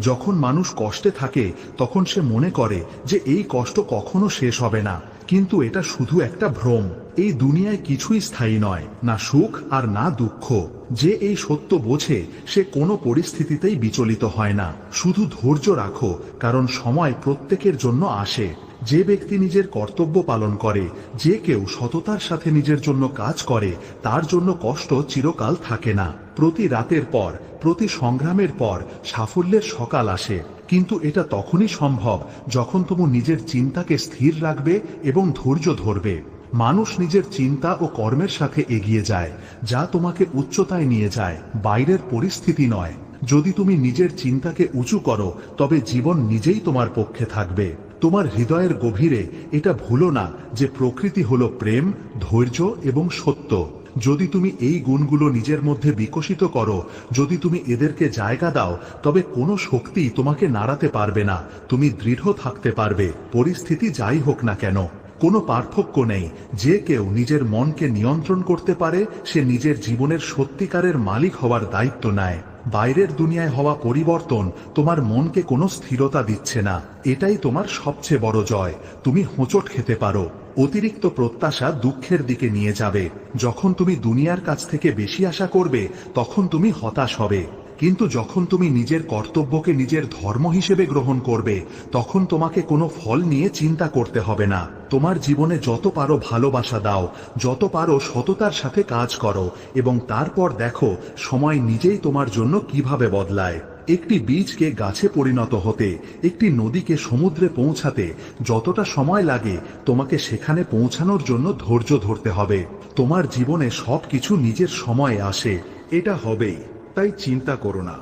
যখন মানুষ কষ্টে থাকে তখন সে মনে করে যে এই কষ্ট কখনো শেষ হবে না, কিন্তু এটা শুধু একটা ভ্রম। এই দুনিয়ায় কিছুই স্থায়ী নয়, না সুখ আর না দুঃখ। যে এই সত্য বোঝে সে কোনো পরিস্থিতিতেই বিচলিত হয় না। শুধু ধৈর্য রাখো, কারণ সময় প্রত্যেকের জন্য আসে। যে ব্যক্তি নিজের কর্তব্য পালন করে, যে কেউ সততার সাথে নিজের জন্য কাজ করে, তার জন্য কষ্ট চিরকাল থাকে না। প্রতি রাতের পর, প্রতি সংগ্রামের পর সাফল্যের সকাল আসে, কিন্তু এটা তখনই সম্ভব যখন তুমি নিজের চিন্তাকে স্থির রাখবে এবং ধৈর্য ধরবে। মানুষ নিজের চিন্তা ও কর্মের সাথে এগিয়ে যায়, যা তোমাকে উচ্চতায় নিয়ে যায়, বাইরের পরিস্থিতি নয়। যদি তুমি নিজের চিন্তাকে উঁচু করো, তবে জীবন নিজেই তোমার পক্ষে থাকবে। তোমার হৃদয়ের গভীরে এটা ভুলো না যে প্রকৃতি হলো প্রেম, ধৈর্য এবং সত্য। যদি তুমি এই গুণগুলো নিজের মধ্যে বিকশিত করো, যদি তুমি এদেরকে জায়গা দাও, তবে কোনো শক্তি তোমাকে নাড়াতে পারবে না। তুমি দৃঢ় থাকতে পারবে, পরিস্থিতি যাই হোক না কেন। কোনো পার্থক্য নেই। যে কেউ নিজের মনকে নিয়ন্ত্রণ করতে পারে, সে নিজের জীবনের সত্যিকারের মালিক হওয়ার দায়িত্ব নেয়। বাইরের দুনিয়ায় হওয়া পরিবর্তন তোমার মনকে কোনো স্থিরতা দিচ্ছে না। এটাই তোমার সবচেয়ে বড় জয়। তুমি হোঁচট খেতে পারো, অতিরিক্ত প্রত্যাশা দুঃখের দিকে নিয়ে যাবে। যখন তুমি দুনিয়ার কাছ থেকে বেশি আশা করবে, তখন তুমি হতাশ হবে। কিন্তু যখন তুমি নিজের কর্তব্যকে নিজের ধর্ম হিসেবে গ্রহণ করবে, তখন তোমাকে কোনো ফল নিয়ে চিন্তা করতে হবে না। তোমার জীবনে যত পারো ভালোবাসা দাও, যত পারো সততার সাথে কাজ করো, এবং তারপর দেখো সময় নিজেই তোমার জন্য কিভাবে বদলায়। একটি বীজকে গাছে পরিণত হতে, একটি নদীকে সমুদ্রে পৌঁছাতে যতটা সময় লাগে, তোমাকে সেখানে পৌঁছানোর জন্য ধৈর্য ধরতে হবে। তোমার জীবনে সবকিছু নিজের সময়ে আসে, এটা হবেই। তাই চিন্তা করো না।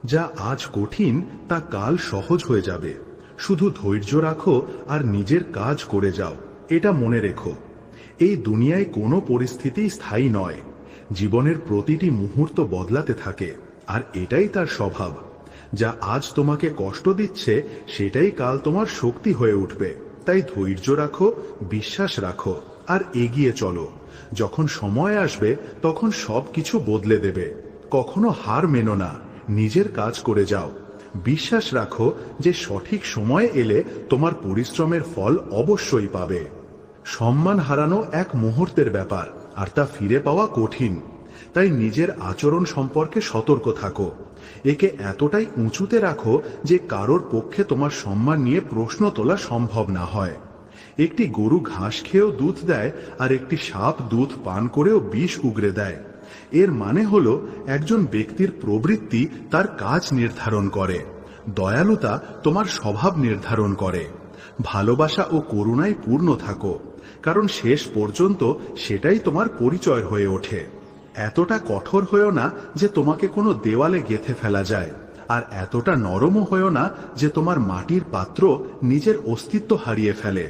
যা আজ কঠিন তা কাল সহজ হয়ে যাবে। শুধু ধৈর্য রাখো আর নিজের কাজ করে যাও। এটা মনে রেখো, এই দুনিয়ায় কোনো পরিস্থিতি স্থায়ী নয়। জীবনের প্রতিটি মুহূর্ত বদলাতে থাকে, আর এটাই তার স্বভাব। যা আজ তোমাকে কষ্ট দিচ্ছে, সেটাই কাল তোমার শক্তি হয়ে উঠবে। তাই ধৈর্য রাখো, বিশ্বাস রাখো, আর এগিয়ে চলো। যখন সময় আসবে, তখন সবকিছু বদলে দেবে। কখনো হার মেনো না, নিজের কাজ করে যাও। বিশ্বাস রাখো যে সঠিক সময় এলে তোমার পরিশ্রমের ফল অবশ্যই পাবে। সম্মান হারানো এক মুহূর্তের ব্যাপার, আর তা ফিরে পাওয়া কঠিন। তাই নিজের আচরণ সম্পর্কে সতর্ক থাকো। একে এতটাই উঁচুতে রাখো যে কারোর পক্ষে তোমার সম্মান নিয়ে প্রশ্ন তোলা সম্ভব না হয়। একটি গরু ঘাস খেয়েও দুধ দেয়, আর একটি সাপ দুধ পান করেও বিষ উগরে দেয়। এর মানে হলো, একজন ব্যক্তির প্রবৃত্তি তার কাজ নির্ধারণ করে, দয়ালুতা তোমার স্বভাব নির্ধারণ করে। ভালোবাসা ও করুণায় পূর্ণ থাকো, কারণ শেষ পর্যন্ত সেটাই তোমার পরিচয় হয়ে ওঠে। এতটা কঠোর হয়েও না যে তোমাকে কোনো দেওয়ালে গেঁথে ফেলা যায়, আর এতটা নরমও হয়েও না যে তোমার মাটির পাত্র নিজের অস্তিত্ব হারিয়ে ফেলে।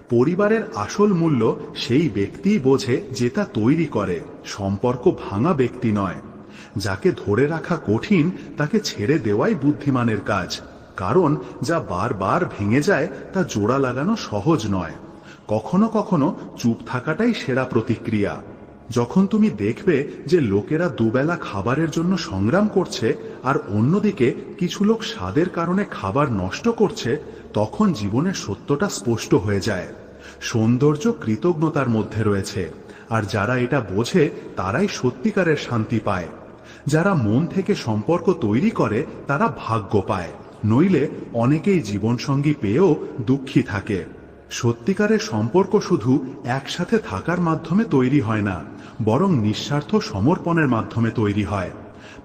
পরিবারের আসল মূল্য সেই ব্যক্তিই বোঝে যে তা তৈরি করে, সম্পর্ক ভাঙা ব্যক্তি নয়। যাকে ধরে রাখা কঠিন, তাকে ছেড়ে দেওয়াই বুদ্ধিমানের কাজ। কারণ যা বারবার ভেঙে যায় তা জোড়া লাগানো সহজ নয়। কখনো কখনো চুপ থাকাটাই সেরা প্রতিক্রিয়া। যখন তুমি দেখবে যে লোকেরা দুবেলা খাবারের জন্য সংগ্রাম করছে, আর অন্যদিকে কিছু লোক স্বাদের কারণে খাবার নষ্ট করছে, তখন জীবনের সত্যটা স্পষ্ট হয়ে যায়। সৌন্দর্য কৃতজ্ঞতার মধ্যে রয়েছে, আর যারা এটা বোঝে তারাই সত্যিকারের শান্তি পায়। যারা মন থেকে সম্পর্ক তৈরি করে তারা ভাগ্য পায়, নইলে অনেকেই জীবনসঙ্গী পেয়েও দুঃখী থাকে। সত্যিকারের সম্পর্ক শুধু একসাথে থাকার মাধ্যমে তৈরি হয় না, বরং নিঃস্বার্থ সমর্পণের মাধ্যমে তৈরি হয়।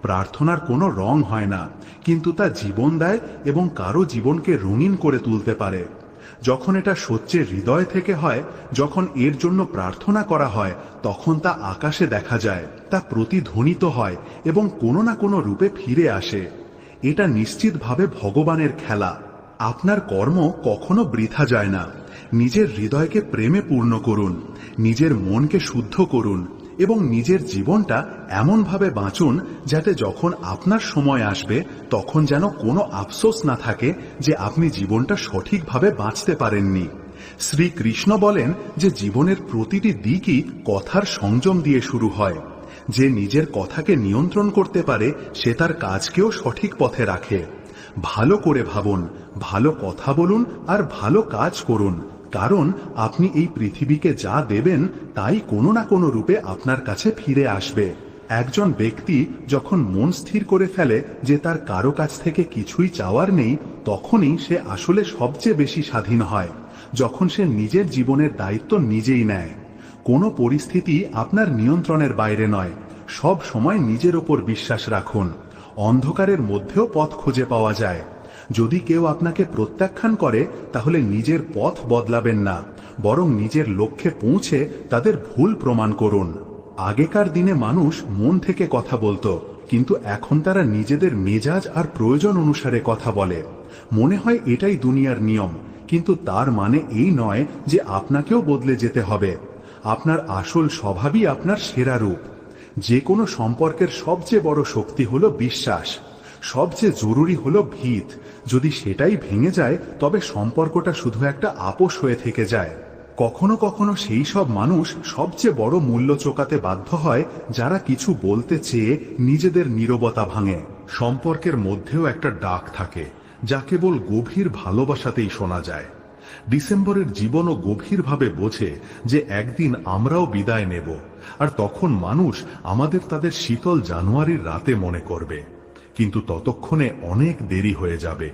প্রার্থনার কোনো রং হয় না, কিন্তু তা জীবন দেয় এবং কারো জীবনকে রঙিন করে তুলতে পারে। যখন এটা সত্যের হৃদয় থেকে হয়, যখন এর জন্য প্রার্থনা করা হয়, তখন তা আকাশে দেখা যায়, তা প্রতিধ্বনিত হয় এবং কোনো না কোনো রূপে ফিরে আসে। এটা নিশ্চিতভাবে ভগবানের খেলা। আপনার কর্ম কখনো বৃথা যায় না। নিজের হৃদয়কে প্রেমে পূর্ণ করুন, নিজের মনকে শুদ্ধ করুন, এবং নিজের জীবনটা এমনভাবে বাঁচুন যাতে যখন আপনার সময় আসবে, তখন যেন কোনো আফসোস না থাকে যে আপনি জীবনটা সঠিকভাবে বাঁচতে পারেননি। শ্রীকৃষ্ণ বলেন যে জীবনের প্রতিটি দিকই কথার সংযম দিয়ে শুরু হয়। যে নিজের কথাকে নিয়ন্ত্রণ করতে পারে, সে তার কাজকেও সঠিক পথে রাখে। ভালো করে ভাবুন, ভালো কথা বলুন আর ভালো কাজ করুন, কারণ আপনি এই পৃথিবীকে যা দেবেন তাই কোনো না কোনো রূপে আপনার কাছে ফিরে আসবে। একজন ব্যক্তি যখন মন স্থির করে ফেলে যে তার কারো কাছ থেকে কিছুই চাওয়ার নেই, তখনই সে আসলে সবচেয়ে বেশি স্বাধীন হয়, যখন সে নিজের জীবনের দায়িত্ব নিজেই নেয়। কোনো পরিস্থিতি আপনার নিয়ন্ত্রণের বাইরে নয়, সব সময় নিজের ওপর বিশ্বাস রাখুন। অন্ধকারের মধ্যেও পথ খুঁজে পাওয়া যায়। যদি কেউ আপনাকে প্রত্যাখ্যান করে তাহলে নিজের পথ বদলাবেন না, বরং নিজের লক্ষ্যে পৌঁছে তাদের ভুল প্রমাণ করুন। আগেকার দিনে মানুষ মন থেকে কথা বলতো, কিন্তু এখন তারা নিজেদের মেজাজ আর প্রয়োজন অনুসারে কথা বলে। মনে হয় এটাই দুনিয়ার নিয়ম, কিন্তু তার মানে এই নয় যে আপনাকেও বদলে যেতে হবে। আপনার আসল স্বভাবই আপনার সেরা রূপ। যে কোনো সম্পর্কের সবচেয়ে বড় শক্তি হলো বিশ্বাস, সবচেয়ে জরুরি হলো ভিত। যদি সেটাই ভেঙে যায় তবে সম্পর্কটা শুধু একটা আপোষ হয়ে থেকে যায়। কখনো কখনো সেই সব মানুষ সবচেয়ে বড় মূল্য চোকাতে বাধ্য হয় যারা কিছু বলতে চেয়ে নিজেদের নীরবতা ভাঙে। সম্পর্কের মধ্যেও একটা ডাক থাকে যা কেবল গভীর ভালোবাসাতেই শোনা যায়। ডিসেম্বরের জীবনও গভীরভাবে বোঝে যে একদিন আমরাও বিদায় নেব, আর তখন মানুষ আমাদের তাদের শীতল জানুয়ারির রাতে মনে করবে, কিন্তু ততক্ষণে অনেক দেরি হয়ে যাবে।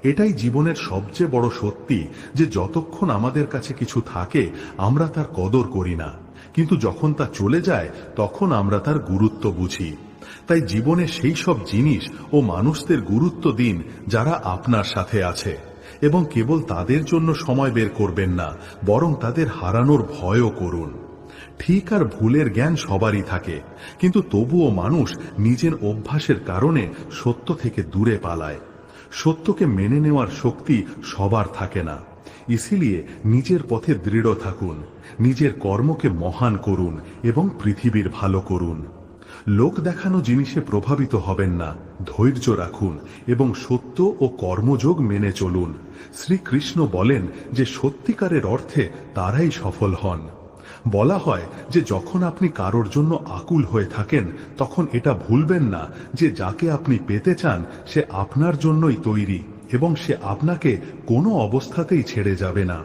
এটাই জীবনের সবচেয়ে বড় সত্যি যে যতক্ষণ আমাদের কাছে কিছু থাকে আমরা তার কদর করি না, কিন্তু যখন তা চলে যায় তখন আমরা তার গুরুত্ব বুঝি। তাই জীবনে সেই সব জিনিস ও মানুষদের গুরুত্ব দিন যারা আপনার সাথে আছে, এবং কেবল তাদের জন্য সময় বের করবেন না, বরং তাদের হারানোর ভয়ও করুন। ঠিক আর ভুলের জ্ঞান সবারই থাকে, কিন্তু তবুও মানুষ নিজের অভ্যাসের কারণে সত্য থেকে দূরে পালায়। সত্যকে মেনে নেওয়ার শক্তি সবার থাকে না। ইসিলিয়ে নিজের পথে দৃঢ় থাকুন, নিজের কর্মকে মহান করুন এবং পৃথিবীর ভালো করুন। লোক দেখানো জিনিসে প্রভাবিত হবেন না, ধৈর্য রাখুন এবং সত্য ও কর্মযোগ মেনে চলুন। শ্রীকৃষ্ণ বলেন যে সত্যিকারের অর্থে তারাই সফল হন। বলা হয় যে যখন আপনি কারোর জন্য আকুল হয়ে থাকেন তখন এটা ভুলবেন না যে যাকে আপনি পেতে চান সে আপনার জন্যই তৈরি, এবং সে আপনাকে কোনো অবস্থাতেই ছেড়ে যাবে না।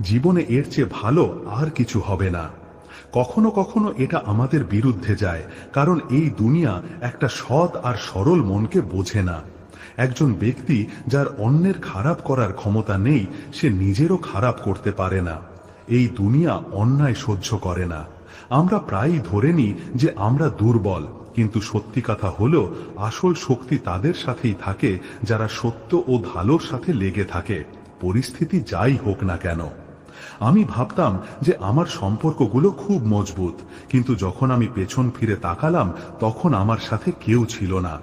জীবনে এর চেয়ে ভালো আর কিছু হবে না। কখনো কখনো এটা আমাদের বিরুদ্ধে যায়, কারণ এই দুনিয়া একটা সৎ আর সরল মনকে বোঝে না। একজন ব্যক্তি যার অন্যের খারাপ করার ক্ষমতা নেই, সে নিজেরও খারাপ করতে পারে না। এই দুনিয়া অন্যায় সহ্য করে না। আমরা প্রায়ই ধরে নিই যে আমরা দুর্বল, কিন্তু সত্যি কথা হলো আসল শক্তি তাদের সাথেই থাকে যারা সত্য ও ভালোর সাথে লেগে থাকে, পরিস্থিতি যাই হোক না কেন। আমি ভাবতাম যে আমার সম্পর্কগুলো খুব মজবুত, কিন্তু যখন আমি পেছন ফিরে তাকালাম তখন আমার সাথে কেউ ছিল না।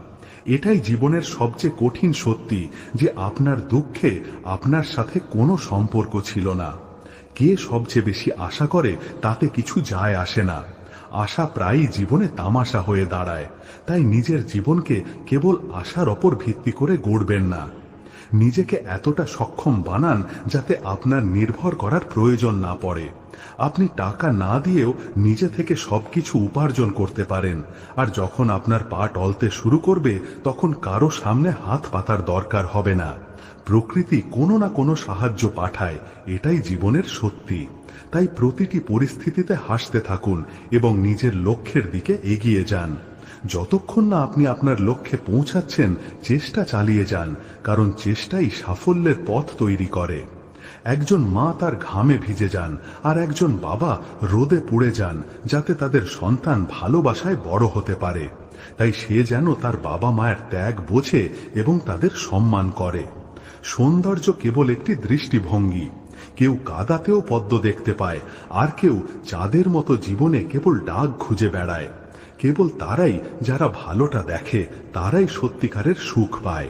এটাই জীবনের সবচেয়ে কঠিন সত্যি যে আপনার দুঃখে আপনার সাথে কোনো সম্পর্ক ছিল না। কে সবচেয়ে বেশি আশা করে তাতে কিছু যায় আসে না। আশা প্রায়ই জীবনে তামাশা হয়ে দাঁড়ায়। তাই নিজের জীবনকে কেবল আশার ওপর ভিত্তি করে গড়বেন না। নিজেকে এতটা সক্ষম বানান যাতে আপনার নির্ভর করার প্রয়োজন না পড়ে। আপনি টাকা না দিয়েও নিজে থেকে সবকিছু উপার্জন করতে পারেন, আর যখন আপনার পা টলতে শুরু করবে তখন কারো সামনে হাত পাতার দরকার হবে না। প্রকৃতি কোনো না কোনো সাহায্য পাঠায়, এটাই জীবনের সত্যি। তাই প্রতিটি পরিস্থিতিতে হাসতে থাকুন এবং নিজের লক্ষ্যের দিকে এগিয়ে যান। যতক্ষণ না আপনি আপনার লক্ষ্যে পৌঁছাচ্ছেন চেষ্টা চালিয়ে যান, কারণ চেষ্টাই সাফল্যের পথ তৈরি করে। একজন মা তার ঘামে ভিজে যান আর একজন বাবা রোদে পুড়ে যান, যাতে তাদের সন্তান ভালোবাসায় বড় হতে পারে। তাই সে যেন তার বাবা মায়ের ত্যাগ বোঝে এবং তাদের সম্মান করে। সৌন্দর্য কেবল একটি দৃষ্টিভঙ্গি। কেউ কাদাতেও পদ্ম দেখতে পায়, আর কেউ চাঁদের মতো জীবনে কেবল ডাক খুঁজে বেড়ায়। কেবল তারাই যারা ভালোটা দেখে, তারাই সত্যিকারের সুখ পায়।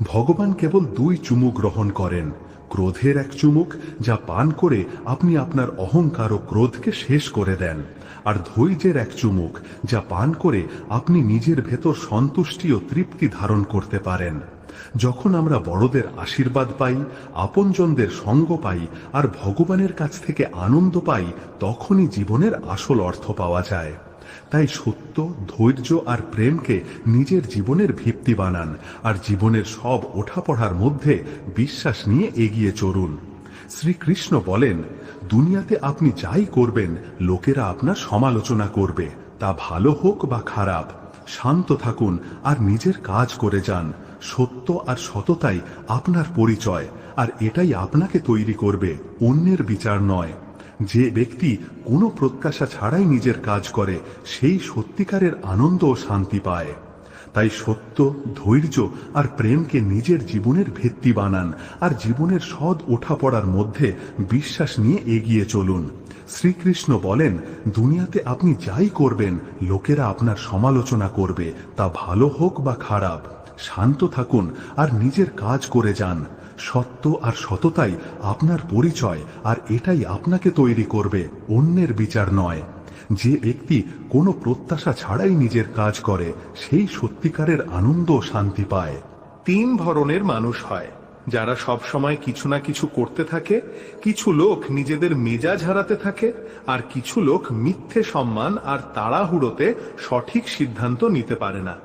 ভগবান কেবল 2 চুমুক গ্রহণ করেন, ক্রোধের এক চুমুক যা পান করে আপনি আপনার অহংকার ও ক্রোধকে শেষ করে দেন, আর ধৈর্যের এক চুমুক যা পান করে আপনি নিজের ভেতর সন্তুষ্টি ও তৃপ্তি ধারণ করতে পারেন। যখন আমরা বড়দের আশীর্বাদ পাই, আপনজনদের সঙ্গ পাই আর ভগবানের কাছ থেকে আনন্দ পাই, তখনই জীবনের আসল অর্থ পাওয়া যায়। তাই সত্য, ধৈর্য আর প্রেমকে নিজের জীবনের ভিত্তি বানান, আর জীবনের সব ওঠাপড়ার মধ্যে বিশ্বাস নিয়ে এগিয়ে চলুন। শ্রীকৃষ্ণ বলেন, দুনিয়াতে আপনি যাই করবেন লোকেরা আপনার সমালোচনা করবে, তা ভালো হোক বা খারাপ। শান্ত থাকুন আর নিজের কাজ করে যান। সত্য আর সততাই আপনার পরিচয়, আর এটাই আপনাকে তৈরি করবে, অন্যের বিচার নয়। যে ব্যক্তি কোনো প্রত্যাশা ছাড়াই নিজের কাজ করে সেই সত্যিকারের আনন্দ ও শান্তি পায়। তাই সত্য, ধৈর্য আর প্রেমকে নিজের জীবনের ভিত্তি বানান, আর জীবনের সৎ ওঠাপড়ার মধ্যে বিশ্বাস নিয়ে এগিয়ে চলুন। শ্রীকৃষ্ণ বলেন, দুনিয়াতে আপনি যাই করবেন লোকেরা আপনার সমালোচনা করবে, তা ভালো হোক বা খারাপ। শান্ত থাকুন আর নিজের কাজ করে যান। সত্য আর সততাই আপনার পরিচয়, আর এটাই আপনাকে তৈরি করবে, অন্যের বিচার নয়। যে ব্যক্তি কোনো প্রত্যাশা ছাড়াই নিজের কাজ করে সেই সত্যিকারের আনন্দ ও শান্তি পায়। 3 ধরনের মানুষ হয়, যারা সব সময় কিছু না কিছু করতে থাকে। কিছু লোক নিজেদের মেজাজ হারাতে থাকে, আর কিছু লোক মিথ্যে সম্মান আর তাড়াহুড়োতে সঠিক সিদ্ধান্ত নিতে পারে না।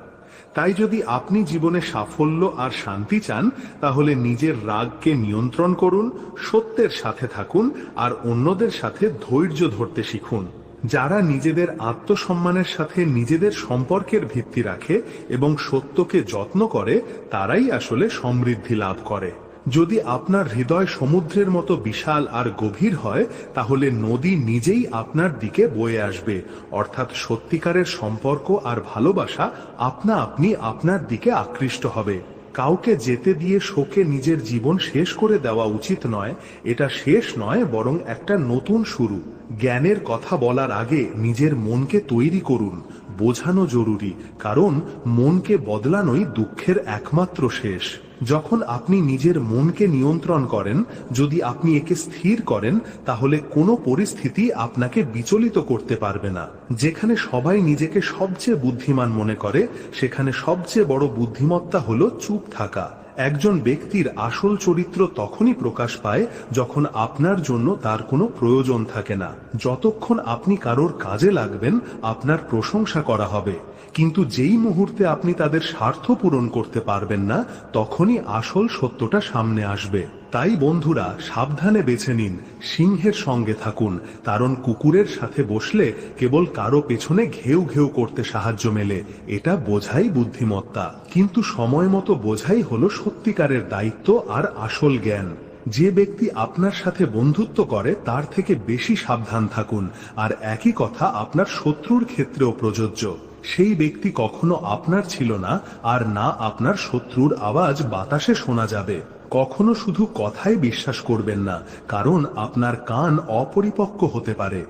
তাই যদি আপনি জীবনে সাফল্য আর শান্তি চান, তাহলে নিজের রাগকে নিয়ন্ত্রণ করুন, সত্যের সাথে থাকুন, আর অন্যদের সাথে ধৈর্য ধরতে শিখুন। যারা নিজেদের আত্মসম্মানের সাথে নিজেদের সম্পর্কের ভিত্তি রাখে এবং সত্যকে যত্ন করে, তারাই আসলে সমৃদ্ধি লাভ করে। যদি আপনার হৃদয় সমুদ্রের মতো বিশাল আর গভীর হয়, তাহলে নদী নিজেই আপনার দিকে বয়ে আসবে, অর্থাৎ সত্যিকারের সম্পর্ক আর ভালোবাসা আপনা আপনি আপনার দিকে আকৃষ্ট হবে। কাউকে যেতে দিয়ে শোকে নিজের জীবন শেষ করে দেওয়া উচিত নয়। এটা শেষ নয়, বরং একটা নতুন শুরু। জ্ঞানের কথা বলার আগে নিজের মনকে তৈরি করুন। বোঝানো জরুরি, কারণ মনকে বদলানোই দুঃখের একমাত্র শেষ। যখন আপনি নিজের মনকে নিয়ন্ত্রণ করেন, যদি আপনি একে স্থির করেন, তাহলে কোনো পরিস্থিতি আপনাকে বিচলিত করতে পারবে না। যেখানে সবাই নিজেকে সবচেয়ে বুদ্ধিমান মনে করে, সেখানে সবচেয়ে বড় বুদ্ধিমত্তা হলো চুপ থাকা। একজন ব্যক্তির আসল চরিত্র তখনই প্রকাশ পায় যখন আপনার জন্য তার কোনো প্রয়োজন থাকে না। যতক্ষণ আপনি কারোর কাজে লাগবেন, আপনার প্রশংসা করা হবে, কিন্তু যেই মুহূর্তে আপনি তাদের স্বার্থ পূরণ করতে পারবেন না, তখনই আসল সত্যটা সামনে আসবে। তাই বন্ধুরা, সাবধানে বেছে নিন, সিংহের সঙ্গে থাকুন, কারণ কুকুরের সাথে বসলে কেবল কারো পেছনে ঘেউ ঘেউ করতে সাহায্য মেলে। এটা বোঝাই বুদ্ধিমত্তা, কিন্তু সময় মতো বোঝাই হলো সত্যিকারের দায়িত্ব আর আসল জ্ঞান। যে ব্যক্তি আপনার সাথে বন্ধুত্ব করে তার থেকে বেশি সাবধান থাকুন, আর একই কথা আপনার শত্রুর ক্ষেত্রেও প্রযোজ্য। সেই ব্যক্তি কখনো আপনার ছিল না, আর না আপনার শত্রুর আওয়াজ বাতাসে শোনা যাবে। কখনো শুধু কথায় বিশ্বাস করবেন না, কারণ আপনার কান অপরিপক্ক হতে পারে।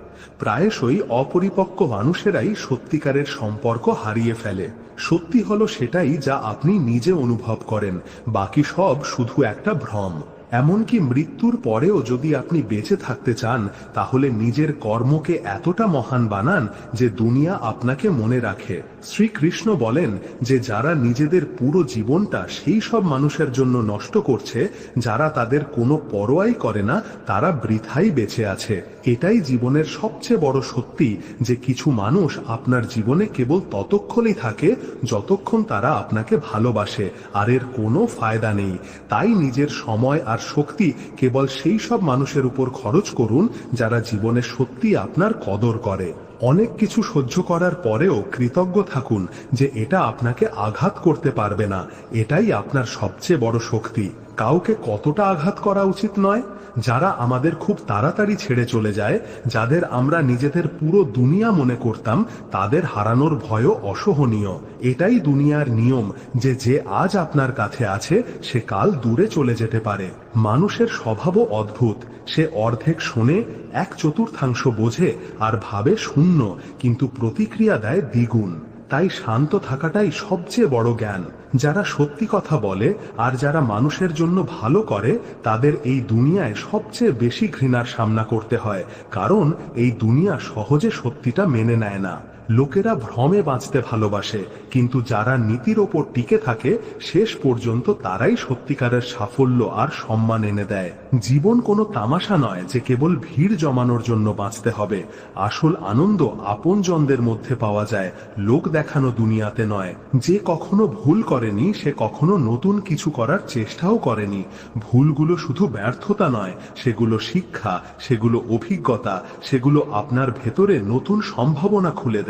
প্রায়শই অপরিপক্ক মানুষেরাই সত্যিকারের সম্পর্ক হারিয়ে ফেলে। সত্যি হলো সেটাই যা আপনি নিজে অনুভব করেন, বাকি সব শুধু একটা ভ্রম। এমনকি মৃত্যুর পরেও যদি আপনি বেঁচে থাকতে চান, তাহলে নিজের কর্মকে এতটা মহান বানান যে দুনিয়া আপনাকে মনে রাখে। শ্রীকৃষ্ণ বলেন যে যারা নিজেদের পুরো জীবনটা সেই সব মানুষের জন্য নষ্ট করছে যারা তাদের কোনো পরোয়াই করে না, তারা বৃথাই বেঁচে আছে। এটাই জীবনের সবচেয়ে বড় সত্যি, যে কিছু মানুষ আপনার জীবনে কেবল ততক্ষণই থাকে যতক্ষণ তারা আপনাকে ভালোবাসে, আর এর কোনো ফায়দা নেই। তাই নিজের সময় আর শক্তি কেবল সেই সব মানুষের উপর খরচ করুন যারা জীবনে সত্যি আপনার কদর করে। অনেক কিছু সহ্য করার পরেও কৃতজ্ঞ থাকুন যে এটা আপনাকে আঘাত করতে পারবে না। এটাই আপনার সবচেয়ে বড় শক্তি। কাউকে কতটা আঘাত করা উচিত নয়? যারা আমাদের খুব তাড়াতাড়ি ছেড়ে চলে যায়, যাদের আমরা নিজেদের পুরো দুনিয়া মনে করতাম, তাদের হারানোর ভয়ও অসহনীয়। এটাই দুনিয়ার নিয়ম, যে যে আজ আপনার কাছে আছে সে কাল দূরে চলে যেতে পারে। মানুষের স্বভাবও অদ্ভুত। সে অর্ধেক শোনে, 1/4 বোঝে আর ভাবে শূন্য, কিন্তু প্রতিক্রিয়া দেয় দ্বিগুণ। তাই শান্ত থাকাটাই সবচেয়ে বড় জ্ঞান। যারা সত্যি কথা বলে আর যারা মানুষের জন্য ভালো করে, তাদের এই দুনিয়ায় সবচেয়ে বেশি ঘৃণার সামনা করতে হয়, কারণ এই দুনিয়া সহজে সত্যিটা মেনে নেয় না। লোকেরা ভ্রমে বাঁচতে ভালোবাসে, কিন্তু যারা নীতির ওপর টিকে থাকে শেষ পর্যন্ত তারাই সত্যিকারের সাফল্য আর সম্মান এনে দেয়। জীবন কোনো তামাশা নয় যে কেবল ভিড় জমানোর জন্য বাঁচতে হবে। আসল আনন্দ আপনজনদের মধ্যে পাওয়া যায়, লোক দেখানো দুনিয়াতে নয়। যে কখনো ভুল করেনি সে কখনো নতুন কিছু করার চেষ্টাও করেনি। ভুলগুলো শুধু ব্যর্থতা নয়, সেগুলো শিক্ষা, সেগুলো অভিজ্ঞতা, সেগুলো আপনার ভেতরে নতুন সম্ভাবনা খুলে দেয়।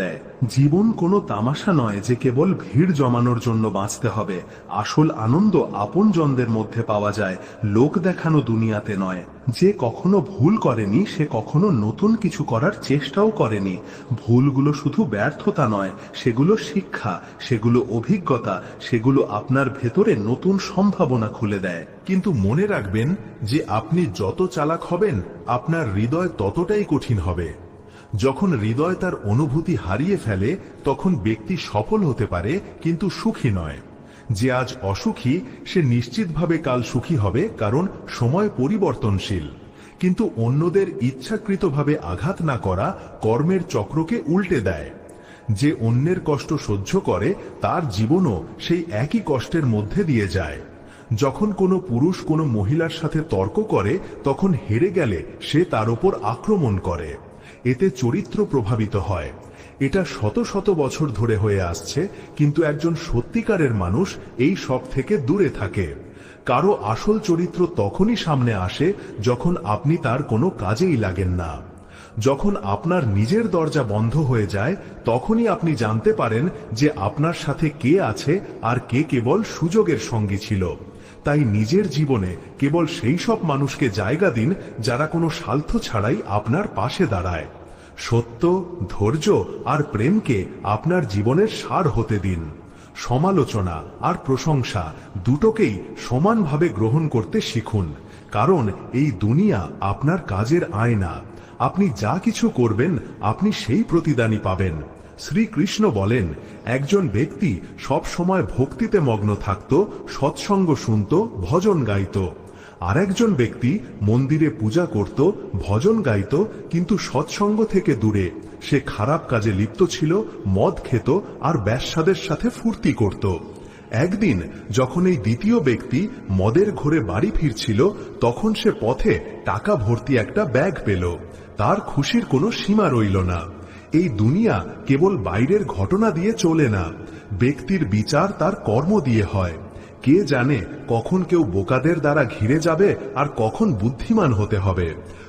জীবন কোনো তামাশা নয় যে কেবল ভিড় জমানোর জন্য বাঁচতে হবে। আসল আনন্দ আপনজনদের মধ্যে পাওয়া যায়, লোক দেখানো দুনিয়াতে নয়। যে কখনো ভুল করেনি সে কখনো নতুন কিছু করার চেষ্টাও করেনি। ভুলগুলো শুধু ব্যর্থতা নয়, সেগুলো শিক্ষা, সেগুলো অভিজ্ঞতা, সেগুলো আপনার ভেতরে নতুন সম্ভাবনা খুলে দেয়। কিন্তু মনে রাখবেন যে আপনি যত চালাক হবেন আপনার হৃদয় ততটাই কঠিন হবে। যখন হৃদয় তার অনুভূতি হারিয়ে ফেলে তখন ব্যক্তি সফল হতে পারে কিন্তু সুখী নয়। যে আজ অসুখী সে নিশ্চিতভাবে কাল সুখী হবে, কারণ সময় পরিবর্তনশীল। কিন্তু অন্যদের ইচ্ছাকৃতভাবে আঘাত না করা কর্মের চক্রকে উল্টে দেয়। যে অন্যের কষ্ট সহ্য করে তার জীবনও সেই একই কষ্টের মধ্যে দিয়ে যায়। যখন কোনো পুরুষ কোনো মহিলার সাথে তর্ক করে তখন হেরে গেলে সে তার উপর আক্রমণ করে। এতে চরিত্র প্রভাবিত হয়। এটা শত শত বছর ধরে হয়ে আসছে, কিন্তু একজন সত্যিকারের মানুষ এই সব থেকে দূরে থাকে। কারো আসল চরিত্র তখনই সামনে আসে যখন আপনি তার কোনো কাজেই লাগেন না। যখন আপনার নিজের দরজা বন্ধ হয়ে যায় তখনই আপনি জানতে পারেন যে আপনার সাথে কে আছে আর কে কেবল সুযোগের সঙ্গী ছিল। তাই নিজের জীবনে কেবল সেই সব মানুষকে জায়গা দিন যারা কোনো স্বার্থ ছাড়াই আপনার পাশে দাঁড়ায়। সত্য, ধৈর্য আর প্রেমকে আপনার জীবনের সার হতে দিন। সমালোচনা আর প্রশংসা দুটোকেই সমানভাবে গ্রহণ করতে শিখুন, কারণ এই দুনিয়া আপনার কাজের আয়না। আপনি যা কিছু করবেন আপনি সেই প্রতিদানই পাবেন। শ্রীকৃষ্ণ বলেন, একজন ব্যক্তি সব সময় ভক্তিতে মগ্ন থাকত, সৎসঙ্গ শুনত, ভজন গাইত। আর একজন ব্যক্তি মন্দিরে পূজা করত, ভজন গাইত, কিন্তু সৎসঙ্গ থেকে দূরে। সে খারাপ কাজে লিপ্ত ছিল, মদ খেত আর বেশ্যাদের সাথে ফুর্তি করত। একদিন যখন এই দ্বিতীয় ব্যক্তি মদের ঘোরে বাড়ি ফিরছিল তখন সে পথে টাকা ভর্তি একটা ব্যাগ পেল। তার খুশির কোনো সীমা রইল না। এই দুনিয়া কেবল বাইরের ঘটনা দিয়ে চলে না, ব্যক্তির বিচার তার কর্ম দিয়ে হয়। কে জানে কখন কেউ বোকাদের দ্বারা ঘিরে যাবে আর কখন বুদ্ধিমান হতে হবে।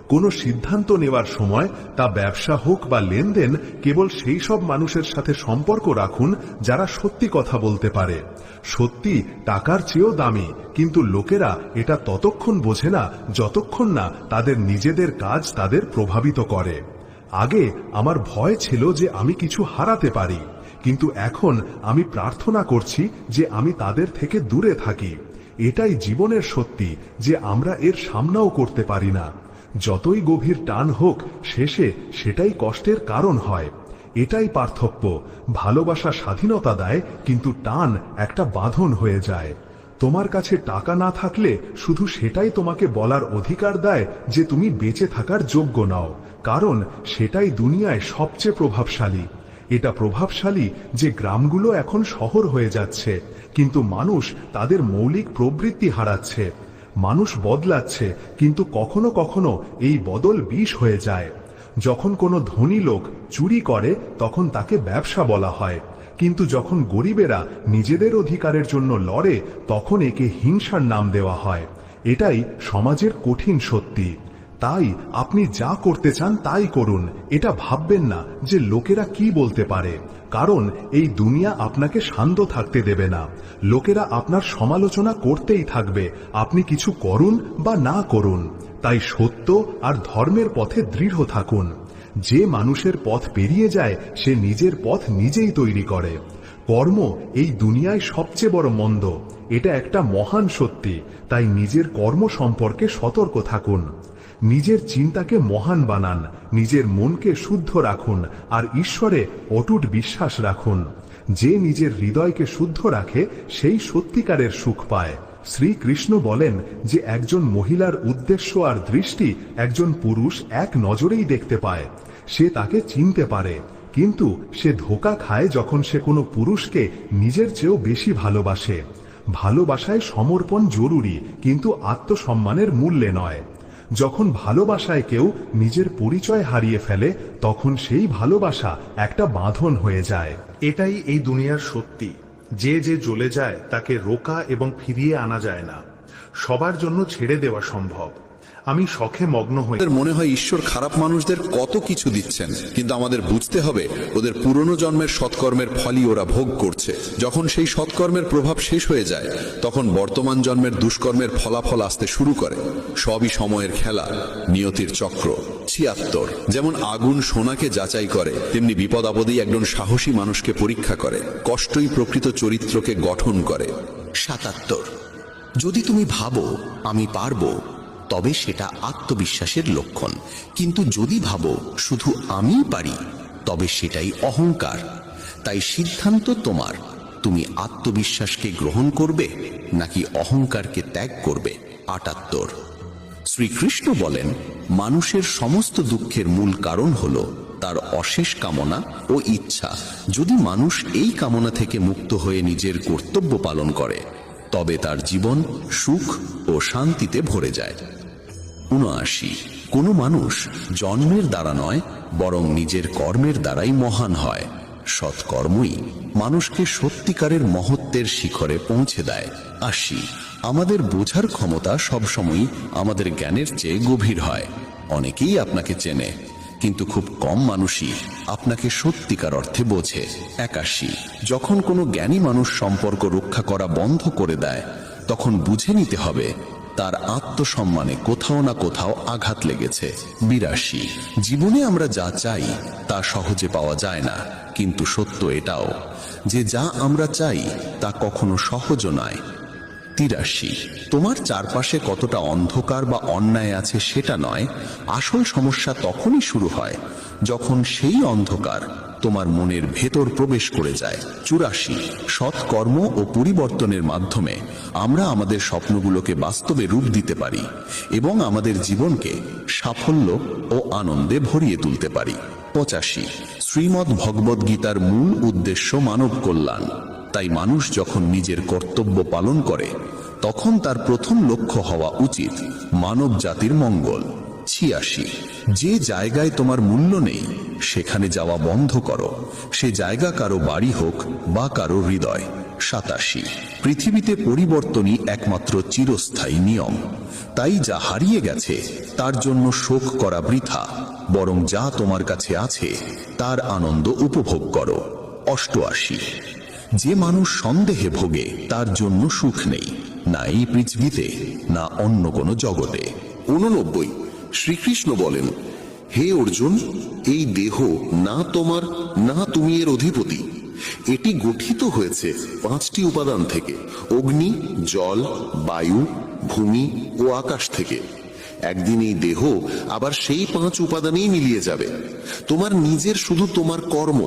কোনো সিদ্ধান্ত নেওয়ার সময়, তা ব্যবসা হোক বা লেনদেন, কেবল সেই সব মানুষের সাথে সম্পর্ক রাখুন যারা সত্যি কথা বলতে পারে। সত্যি টাকার চেয়েও দামি, কিন্তু লোকেরা এটা ততক্ষণ বোঝে না যতক্ষণ না তাদের নিজেদের কাজ তাদের প্রভাবিত করে। আগে আমার ভয় ছিল যে আমি কিছু হারাতে পারি, কিন্তু এখন আমি প্রার্থনা করছি যে আমি তাদের থেকে দূরে থাকি। এটাই জীবনের সত্যি যে আমরা এর সামনাও করতে পারি না। যতই গভীর টান হোক, শেষে সেটাই কষ্টের কারণ হয়। এটাই পার্থক্য। ভালোবাসা স্বাধীনতা দেয়, কিন্তু টান একটা বাঁধন হয়ে যায়। তোমার কাছে টাকা না থাকলে শুধু সেটাই তোমাকে বলার অধিকার দেয় যে তুমি বেঁচে থাকার যোগ্য নও, কারণ সেটাই দুনিয়ায় সবচেয়ে প্রভাবশালী। এটা প্রভাবশালী যে গ্রামগুলো এখন শহর হয়ে যাচ্ছে, কিন্তু মানুষ তাদের মৌলিক প্রবৃত্তি হারাচ্ছে। মানুষ বদলাচ্ছে, কিন্তু কখনো কখনো এই বদল বিষ হয়ে যায়। যখন কোনো ধনী লোক চুরি করে তখন তাকে ব্যবসা বলা হয়, কিন্তু যখন গরিবেরা নিজেদের অধিকারের জন্য লড়ে তখন একে হিংসার নাম দেওয়া হয়। এটাই সমাজের কঠিন সত্যি। তাই আপনি যা করতে চান তাই করুন। এটা ভাববেন না যে লোকেরা কি বলতে পারে, কারণ এই দুনিয়া আপনাকে শান্ত থাকতে দেবে না। লোকেরা আপনার সমালোচনা করতেই থাকবে, আপনি কিছু করুন বা না করুন। তাই সত্য আর ধর্মের পথে দৃঢ় থাকুন। যে মানুষের পথ পেরিয়ে যায় সে নিজের পথ নিজেই তৈরি করে। কর্ম এই দুনিয়ায় সবচেয়ে বড় মন্দ, এটা একটা মহান সত্যি। তাই নিজের কর্ম সম্পর্কে সতর্ক থাকুন। নিজের চিন্তাকে মহান বানান, নিজের মনকে শুদ্ধ রাখুন আর ঈশ্বরে অটুট বিশ্বাস রাখুন। যে নিজের হৃদয়কে শুদ্ধ রাখে সেই সত্যিকারের সুখ পায়। শ্রীকৃষ্ণ বলেন যে একজন মহিলার উদ্দেশ্য আর দৃষ্টি একজন পুরুষ এক নজরেই দেখতে পায়। সে তাকে চিনতে পারে, কিন্তু সে ধোঁকা খায় যখন সে কোনো পুরুষকে নিজের চেয়েও বেশি ভালোবাসে। ভালোবাসায় সমর্পণ জরুরি, কিন্তু আত্মসম্মানের মূল্যে নয়। যখন ভালোবাসায় কেউ নিজের পরিচয় হারিয়ে ফেলে, তখন সেই ভালোবাসা একটা বাঁধন হয়ে যায়। এটাই এই দুনিয়ার সত্যি, যে যে জ্বলে যায় তাকে রোকা এবং ফিরিয়ে আনা যায় না। সবার জন্য ছেড়ে দেওয়া সম্ভব। আমি শখে মগ্ন হই। আমাদের মনে হয় ঈশ্বর খারাপ মানুষদের কত কিছু দিচ্ছেন, কিন্তু আমাদের বুঝতে হবে ওদের পুরনো জন্মের সৎকর্মের ফলই ওরা ভোগ করছে। যখন সেই সৎকর্মের প্রভাব শেষ হয়ে যায়, তখন বর্তমান জন্মের দুষ্কর্মের ফলাফল আসতে শুরু করে। সবই সময়ের খেলা, নিয়তির চক্র। ৭৬। যেমন আগুন সোনাকে যাচাই করে, তেমনি বিপদ আপদেই একজন সাহসী মানুষকে পরীক্ষা করে। কষ্টই প্রকৃত চরিত্রকে গঠন করে। ৭৭। যদি তুমি ভাবো আমি পারবো, তবে সেটা আত্মবিশ্বাসের লক্ষণ। কিন্তু যদি ভাবো শুধু আমিই পারি, তবে সেটাই অহংকার। তাই সিদ্ধান্ত তোমার, তুমি আত্মবিশ্বাসকে গ্রহণ করবে নাকি অহংকারকে ত্যাগ করবে। ৭৮। শ্রীকৃষ্ণ বলেন, মানুষের সমস্ত দুঃখের মূল কারণ হলো তার অশেষ কামনা ও ইচ্ছা। যদি মানুষ এই কামনা থেকে মুক্ত হয়ে নিজের কর্তব্য পালন করে, তবে তার জীবন সুখ ও শান্তিতে ভরে যায়। ৭৯। কোনো মানুষ জন্মের দ্বারা নয়, বরং নিজের কর্মের দ্বারাই মহান হয়। সৎকর্মই মানুষকে সত্যিকারের মহত্বের শিখরে পৌঁছে দেয়। ৮০। আমাদের বোঝার ক্ষমতা সবসময় আমাদের জ্ঞানের চেয়ে গভীর হয়। অনেকেই আপনাকে চেনে, কিন্তু খুব কম মানুষই আপনাকে সত্যিকার অর্থে বোঝে। ৮১। যখন কোনো জ্ঞানী মানুষ সম্পর্ক রক্ষা করা বন্ধ করে দেয়, তখন বুঝে নিতে হবে তার আত্মসম্মানে কোথাও না কোথাও আঘাত লেগেছে। ৮২। জীবনে আমরা যা চাই তা সহজে পাওয়া যায় না, কিন্তু সত্য এটাও যে যা আমরা চাই তা কখনো সহজও নয়। ৮৩। তোমার চারপাশে কতটা অন্ধকার বা অন্যায় আছে সেটা নয়, আসল সমস্যা তখনই শুরু হয় যখন সেই অন্ধকার তোমার মনের ভেতর প্রবেশ করে যায়। ৮৪। সৎকর্ম ও পরিবর্তনের মাধ্যমে আমরা আমাদের স্বপ্নগুলোকে বাস্তবে রূপ দিতে পারি এবং আমাদের জীবনকে সাফল্য ও আনন্দে ভরিয়ে তুলতে পারি। ৮৫। শ্রীমদ্ ভগবদ গীতার মূল উদ্দেশ্য মানব কল্যাণ। তাই মানুষ যখন নিজের কর্তব্য পালন করে, তখন তার প্রথম লক্ষ্য হওয়া উচিত মানব জাতির মঙ্গল। ৮৬। যে জায়গায় তোমার মূল্য নেই, সেখানে যাওয়া বন্ধ করো। সে জায়গা কারো বাড়ি হোক বা কারো হৃদয়। ৮৭। পৃথিবীতে পরিবর্তনই একমাত্র চিরস্থায়ী নিয়ম। তাই যা হারিয়ে গেছে তার জন্য শোক করা বৃথা, বরং যা তোমার কাছে আছে তার আনন্দ উপভোগ করো। ৮৮। যে মানুষ সন্দেহে ভোগে, তার জন্য সুখ নেই, না এই পৃথিবীতে না অন্য কোনো জগতে। ৮৯। শ্রীকৃষ্ণ বলেন, হে অর্জুন, এই দেহ না তোমার না তুমি এর অধিপতি। এটি গঠিত হয়েছে ৫টি উপাদান থেকে: অগ্নি, জল, বায়ু, ভূমি ও আকাশ থেকে। একদিন এই দেহ আবার সেই ৫ উপাদানেই মিলিয়ে যাবে। তোমার নিজের শুধু তোমার কর্ম।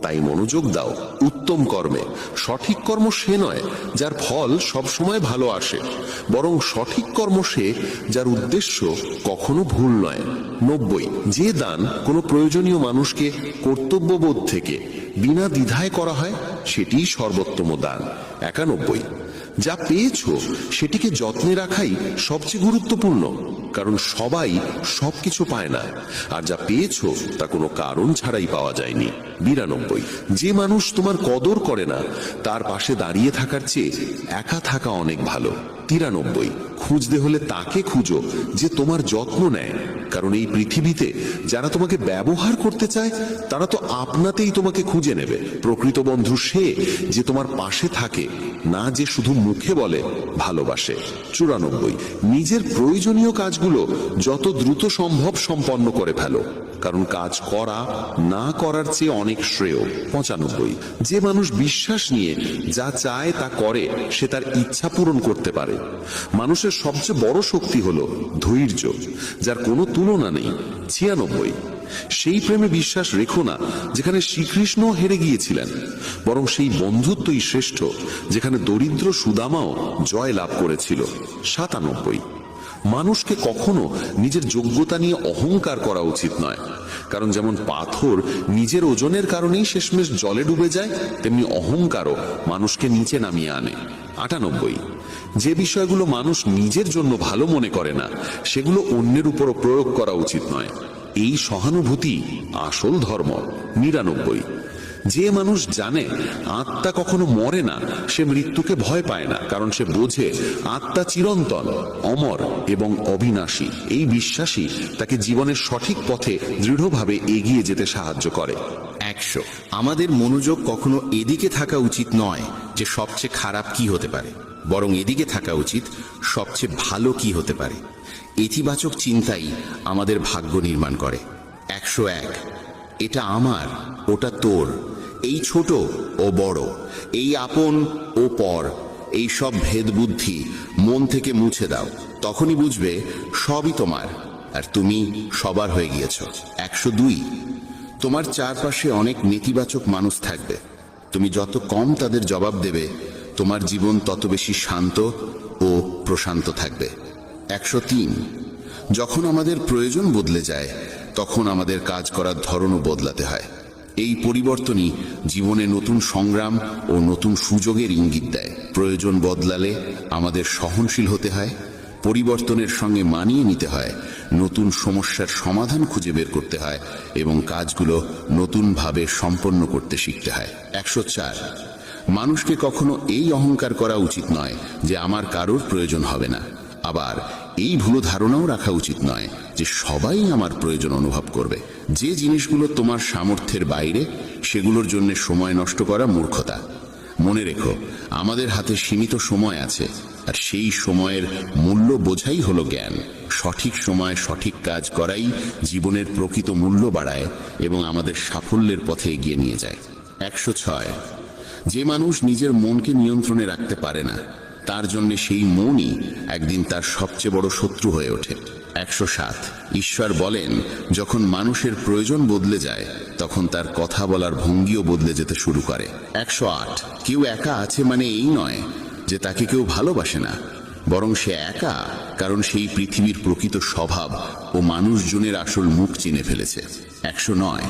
তাই মনোযোগ দাও উত্তম কর্মে। সঠিক কর্ম সে নয় যার ফল সবসময় ভালো আসে, বরং সঠিক কর্ম সে যার উদ্দেশ্য কখনো ভুল নয়। ৯০। যে দান কোনো প্রয়োজনীয় মানুষকে কর্তব্যবোধ থেকে বিনা দ্বিধায় করা হয়, সেটিই সর্বোত্তম দান। ৯১। যা পেয়েছো সেটিকে যত্নে রাখাই সবচেয়ে গুরুত্বপূর্ণ, কারণ সবাই সবকিছু পায় না, আর যা পেয়েছো তা কোনো কারণ ছাড়াই পাওয়া যায়নি। ৯২। যে মানুষ তোমার কদর করে না, তার পাশে দাঁড়িয়ে থাকার চেয়ে একা থাকা অনেক ভালো। ৯৩। খুঁজতে হলে তাকে খুঁজো যে তোমার যত্ন নেয়, কারণ এই পৃথিবীতে যারা তোমাকে ব্যবহার করতে চায় তারা তো আপনাতেই তোমাকে খুঁজে নেবে। প্রকৃত বন্ধু সে যে তোমার পাশে থাকে, না যে শুধু মুখে বলে ভালোবাসে। ৯৪। নিজের প্রয়োজনীয় কাজগুলো যত দ্রুত সম্ভব সম্পন্ন করে ফেলো, কারণ কাজ করা না করার চেয়ে অনেক শ্রেয়। ৯৫। যে মানুষ বিশ্বাস নিয়ে যা চায় তা করে, সে তার ইচ্ছা পূরণ করতে পারে। মানুষের সবচেয়ে বড় শক্তি হলো ধৈর্য, যার কোনো তুলনা নেই। ৯৬। সেই প্রেমে বিশ্বাস রেখো না যেখানে শ্রীকৃষ্ণ হেরে গিয়েছিলেন, বরং সেই বন্ধুত্বই শ্রেষ্ঠ যেখানে দরিদ্র সুদামাও জয় লাভ করেছিল। ৯৭। মানুষকে কখনো নিজের যোগ্যতা নিয়ে অহংকার করা উচিত নয়, কারণ যেমন পাথর নিজের ওজনের কারণেই শেষমেশ জলে ডুবে যায়, তেমনি অহংকারও মানুষকে নিচে নামিয়ে আনে। 98, যে বিষয়গুলো মানুষ নিজের জন্য ভালো মনে করে না সেগুলো অন্যের উপরও প্রয়োগ করা উচিত নয়। এই সহানুভূতি আসল ধর্ম। 99, যে মানুষ জানে আত্মা কখনো মরে না সে মৃত্যুকে ভয় পায় না, কারণ সে বোঝে আত্মা চিরন্তন, অমর এবং অবিনাশী। এই বিশ্বাসই তাকে জীবনের সঠিক পথে দৃঢ়ভাবে এগিয়ে যেতে সাহায্য করে। 100, আমাদের মনোযোগ কখনো এদিকে থাকা উচিত নয় যে সবচেয়ে খারাপ কি হতে পারে, বরং এদিকে থাকা উচিত সবচেয়ে ভালো কি হতে পারে। ইতিবাচক চিন্তাই আমাদের ভাগ্য নির্মাণ করে। 101, এটা আমার, ওটা তোর, এই ছোট ও বড়, এই আপন ও পর, এই সব ভেদ বুদ্ধি মন থেকে মুছে দাও, তখনই বুঝবে সবই তোমার আর তুমি সবার হয়ে গিয়েছ। 102, তোমার চারপাশে অনেক নেতিবাচক মানুষ থাকবে, তুমি যত কম তাদের জবাব দেবে তোমার জীবন তত বেশি শান্ত ও প্রশান্ত থাকবে। 103, যখন আমাদের প্রয়োজন বদলে যায় তখন আমাদের কাজ করার ধরনও বদলাতে হয়। এই পরিবর্তনই জীবনে নতুন সংগ্রাম ও নতুন সুযোগের ইঙ্গিত দেয়। প্রয়োজন বদলালে আমাদের সহনশীল হতে হয়, পরিবর্তনের সঙ্গে মানিয়ে নিতে হয়, নতুন সমস্যার সমাধান খুঁজে বের করতে হয় এবং কাজগুলো নতুনভাবে সম্পন্ন করতে শিখতে হয়। 104, মানুষকে কখনো এই অহংকার করা উচিত নয় যে আমার কারোর প্রয়োজন হবে না। আবার এই ভুল ধারণাও রাখা উচিত নয় যে সবাই আমার প্রয়োজন অনুভব করবে। যে জিনিসগুলো তোমার সামর্থ্যের বাইরে সেগুলোর জন্য সময় নষ্ট করা মূর্খতা। মনে রেখো, আমাদের হাতে সীমিত সময় আছে, আর সেই সময়ের মূল্য বোঝাই হলো জ্ঞান। সঠিক সময়ে সঠিক কাজ করাই জীবনের প্রকৃত মূল্য বাড়ায় এবং আমাদের সাফল্যের পথে এগিয়ে নিয়ে যায়। 106, যে মানুষ নিজের মনকে নিয়ন্ত্রণে রাখতে পারে না তার জন্য সেই মনই একদিন তার সবচেয়ে বড় শত্রু হয়ে ওঠে। 107, ঈশ্বর বলেন যখন মানুষের প্রয়োজন বদলে যায় তখন তার কথা বলার ভঙ্গিও বদলে যেতে শুরু করে। 108, কেউ একা আছে মানে এই নয় যে তাকে কেউ ভালোবাসে না, বরং সে একা কারণ সেই পৃথিবীর প্রকৃত স্বভাব ও মানুষজনের আসল মুখ চিনে ফেলেছে। 109,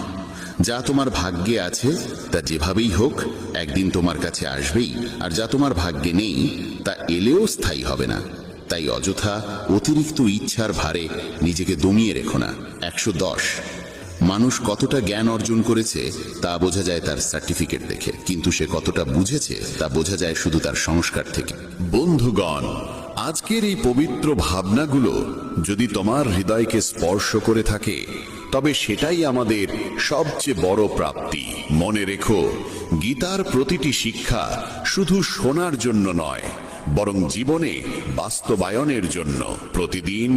যা তোমার ভাগ্যে আছে তা যেভাবেই হোক একদিন তোমার কাছে আসবেই, আর যা তোমার ভাগ্যে নেই তা এলেও স্থায়ী হবে না। তাই অযথা অতিরিক্ত ইচ্ছার ভারে নিজেকে দমিয়ে রেখো না। 110, মানুষ কতটা জ্ঞান অর্জন করেছে তা বোঝা যায় তার সার্টিফিকেট দেখে, কিন্তু সে কতটা বুঝেছে তা বোঝা যায় শুধু তার সংস্কার থেকে। বন্ধুগণ, আজকের এই পবিত্র ভাবনাগুলো যদি তোমার হৃদয়কে স্পর্শ করে থাকে তবে সেটাই আমাদের সবচেয়ে বড় প্রাপ্তি। মনে রেখো, গীতার প্রতিটি শিক্ষা শুধু শোনার জন্য নয়, বরং জীবনে বাস্তবায়নের জন্য। প্রতিদিন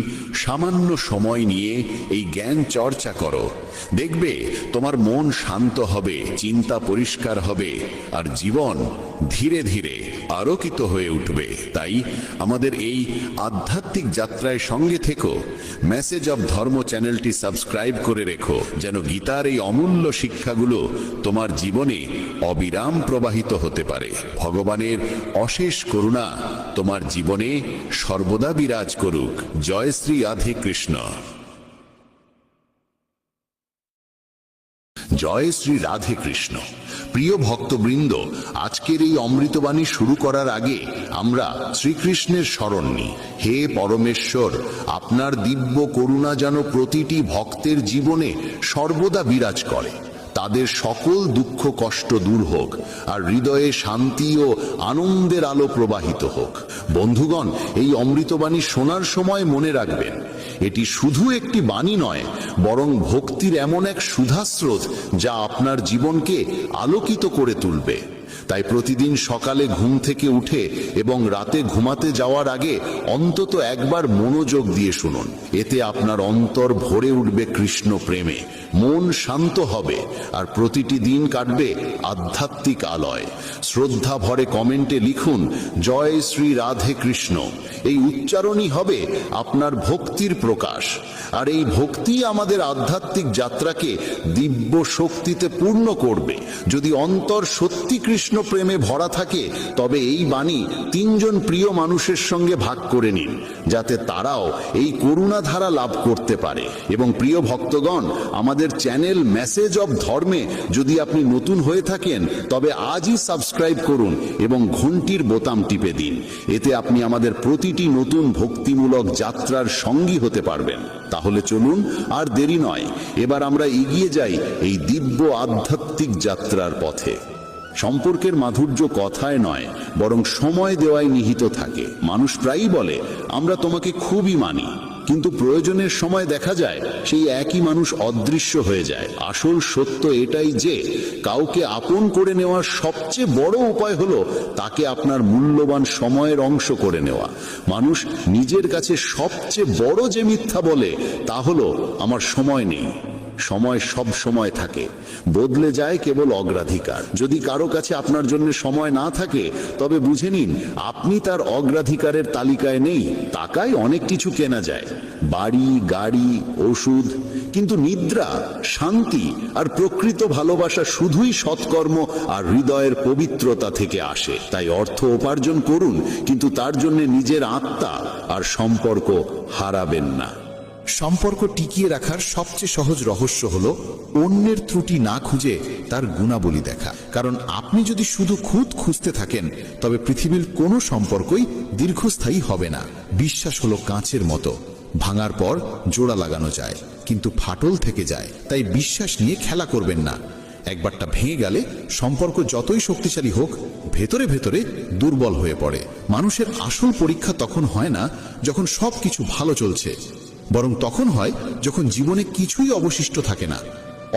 সামান্য সময় নিয়ে এই জ্ঞান চর্চা করো, দেখবে তোমার মন শান্ত হবে, চিন্তা পরিষ্কার হবে আর জীবন ধীরে ধীরে আলোকিত হয়ে উঠবে। তাই আমাদের এই আধ্যাত্মিক যাত্রায় সঙ্গে থেকো। মেসেজ অব ধর্ম চ্যানেলটি সাবস্ক্রাইব করে রেখো, যেন গীতার এই অমূল্য শিক্ষাগুলো তোমার জীবনে অবিরাম প্রবাহিত হতে পারে। ভগবানের অশেষ করুণা তোমার জীবনে সর্বদা বিরাজ করুক। জয় শ্রী রাধে কৃষ্ণ। জয় শ্রী রাধে কৃষ্ণ। প্রিয় ভক্তবৃন্দ, আজকের এই অমৃতবাণী শুরু করার আগে আমরা শ্রীকৃষ্ণের শরণ নিই। হে পরমেশ্বর, আপনার দিব্য করুণা যেন প্রতিটি ভক্তের জীবনে সর্বদা বিরাজ করে, তাদের সকল দুঃখ কষ্ট দূর হোক আর হৃদয়ে শান্তি ও আনন্দের আলো প্রবাহিত হোক। বন্ধুগণ, এই অমৃতবাণী শোনার সময় মনে রাখবেন, এটি শুধু একটি বাণী নয়, বরং ভক্তির এমন এক সুধাস্রোত যা আপনার জীবনকে আলোকিত করে তুলবে। তাই প্রতিদিন সকালে ঘুম থেকে উঠে এবং রাতে ঘুমাতে যাওয়ার আগে অন্তত একবার মনোযোগ দিয়ে শুনুন। এতে আপনার অন্তর ভরে উঠবে কৃষ্ণ প্রেমে, মন শান্ত হবে আর প্রতিটি দিন কাটবে আধ্যাত্মিক আলোয়। শ্রদ্ধা ভরে কমেন্টে লিখুন জয় শ্রী রাধে কৃষ্ণ। এই উচ্চারণই হবে আপনার ভক্তির প্রকাশ, আর এই ভক্তি আমাদের আধ্যাত্মিক যাত্রাকে দিব্য শক্তিতে পূর্ণ করবে। যদি অন্তর সত্যি কৃষ্ণ শ্রীকৃষ্ণ প্রেমে ভরা থাকে তবে এই বাণী 3 জন প্রিয় মানুষের সঙ্গে ভাগ করে নিন, যাতে তারাও এই করুণা ধারা লাভ করতে পারে। এবং প্রিয় ভক্তগণ, আমাদের চ্যানেল মেসেজ অব ধর্মে যদি আপনি নতুন হয়ে থাকেন তবে আজই সাবস্ক্রাইব করুন এবং ঘন্টির বোতাম টিপে দিন। এতে আপনি আমাদের প্রতিটি নতুন ভক্তিমূলক যাত্রার সঙ্গী হতে পারবেন। তাহলে চলুন, আর দেরি নয়, এবার আমরা এগিয়ে যাই এই দিব্য আধ্যাত্মিক যাত্রার পথে। সম্পর্কের মাধুর্য কথায় নয়, বরং সময় দেওয়ায় নিহিত থাকে। মানুষ প্রায়ই বলে, আমরা তোমাকে খুবই মানি, কিন্তু প্রয়োজনের সময় দেখা যায় সেই একই মানুষ অদৃশ্য হয়ে যায়। আসল সত্য এটাই যে কাউকে আপন করে নেওয়ার সবচেয়ে বড় উপায় হলো তাকে আপনার মূল্যবান সময়ের অংশ করে নেওয়া। মানুষ নিজের কাছে সবচেয়ে বড় যে মিথ্যা বলে তা হলো, আমার সময় নেই। সময় সব সময় থাকে, বদলে যায় কেবল অগ্রাধিকার। যদি কারো কাছে আপনার জন্য সময় না থাকে তবে বুঝে নিন আপনি তার অগ্রাধিকারের তালিকায় নেই। টাকায় অনেক কিছু কেনা যায়, বাড়ি, গাড়ি, ওষুধ, কিন্তু নিদ্রা, শান্তি আর প্রকৃত ভালোবাসা শুধুই সৎকর্ম আর হৃদয়ের পবিত্রতা থেকে আসে। তাই অর্থ উপার্জন করুন, কিন্তু তার জন্য নিজের আত্মা আর সম্পর্ক হারাবেন না। সম্পর্ক টিকিয়ে রাখার সবচেয়ে সহজ রহস্য হলো অন্যের ত্রুটি না খুঁজে তার গুণাবলী দেখা। কারণ আপনি যদি শুধু খুঁজতে থাকেন তবে পৃথিবীর কোনো সম্পর্কই দীর্ঘস্থায়ী হবে না। বিশ্বাস হলো কাঁচের মতো, ভাঙার পর জোড়া লাগানো যায়, কিন্তু ফাটল থেকে যায়। তাই বিশ্বাস নিয়ে খেলা করবেন না। একবারটা ভেঙে গেলে সম্পর্ক যতই শক্তিশালী হোক, ভেতরে ভেতরে দুর্বল হয়ে পড়ে। মানুষের আসল পরীক্ষা তখন হয় না যখন সবকিছু ভালো চলছে, বরং তখন হয় যখন জীবনে কিছুই অবশিষ্ট থাকে না,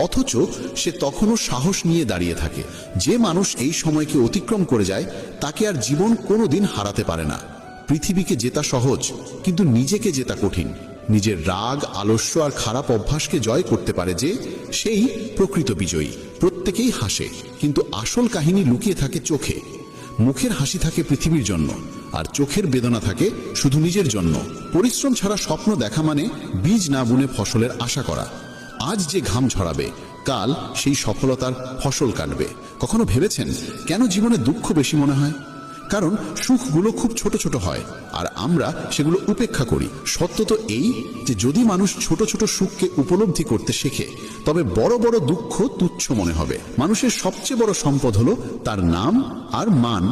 অথচ সে তখনও সাহস নিয়ে দাঁড়িয়ে থাকে। যে মানুষ এই সময়কে অতিক্রম করে যায় তাকে আর জীবন কোনোদিন হারাতে পারে না। পৃথিবীকে জেতা সহজ, কিন্তু নিজেকে জেতা কঠিন। নিজের রাগ, আলস্য আর খারাপ অভ্যাসকে জয় করতে পারে যে, সেই প্রকৃত বিজয়ী। প্রত্যেকেই হাসে, কিন্তু আসল কাহিনী লুকিয়ে থাকে চোখে। মুখের হাসি থাকে পৃথিবীর জন্য, আর চোখের বেদনা থাকে শুধু নিজের জন্য। পরিশ্রম ছাড়া স্বপ্ন দেখা মানে বীজ না বুনে ফসলের আশা করা। আজ যে ঘাম ঝরাবে, কাল সেই সফলতার ফসল কাটবে। কখনো ভেবেছেন কেন জীবনে দুঃখ বেশি মনে হয়? কারণ সুখগুলো খুব ছোট ছোট হয় আর আমরা সেগুলো উপেক্ষা করি। সত্য তো এই যে যদি মানুষ ছোট ছোট সুখকে উপলব্ধি করতে শেখে তবে বড় বড় দুঃখ তুচ্ছ মনে হবে। মানুষের সবচেয়ে বড় সম্পদ হলো তার নাম আর মান।